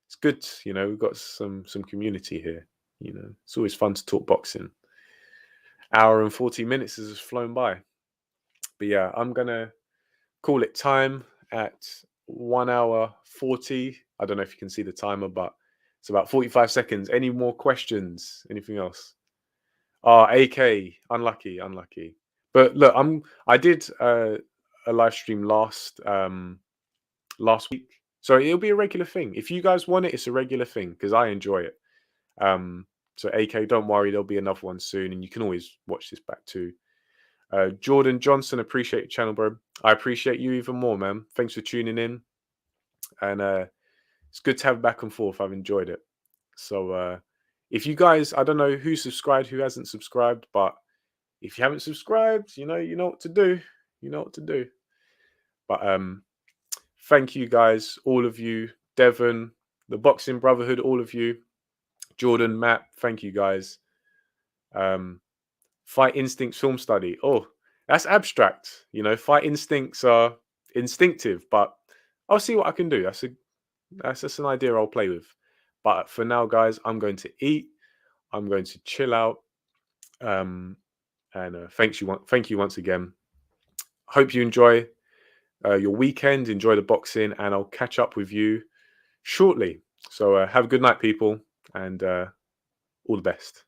It's good, you know, we've got some community here. You know, it's always fun to talk boxing. Hour and 40 minutes has just flown by. But yeah, I'm gonna call it time at 1 hour 40. I don't know if you can see the timer, but it's about 45 seconds. Any more questions? Anything else? AK, unlucky. But look, I did a live stream last week, so it'll be a regular thing. If you guys want it, it's a regular thing because I enjoy it. So AK, don't worry, there'll be another one soon, and you can always watch this back too. Jordan Johnson, appreciate your channel, bro. I appreciate you even more, man. Thanks for tuning in, and it's good to have back and forth. I've enjoyed it. So if you guys, I don't know who subscribed, who hasn't subscribed, but if you haven't subscribed, you know what to do. You know what to do. But thank you guys, all of you, Devon, the Boxing Brotherhood, all of you, Jordan, Matt, thank you guys. Fight Instincts Film Study. Oh, that's abstract. Fight instincts are instinctive, but I'll see what I can do. That's just an idea I'll play with. But for now, guys, I'm going to eat. I'm going to chill out. And thank you once again. Hope you enjoy your weekend. Enjoy the boxing, and I'll catch up with you shortly. So have a good night, people, and all the best.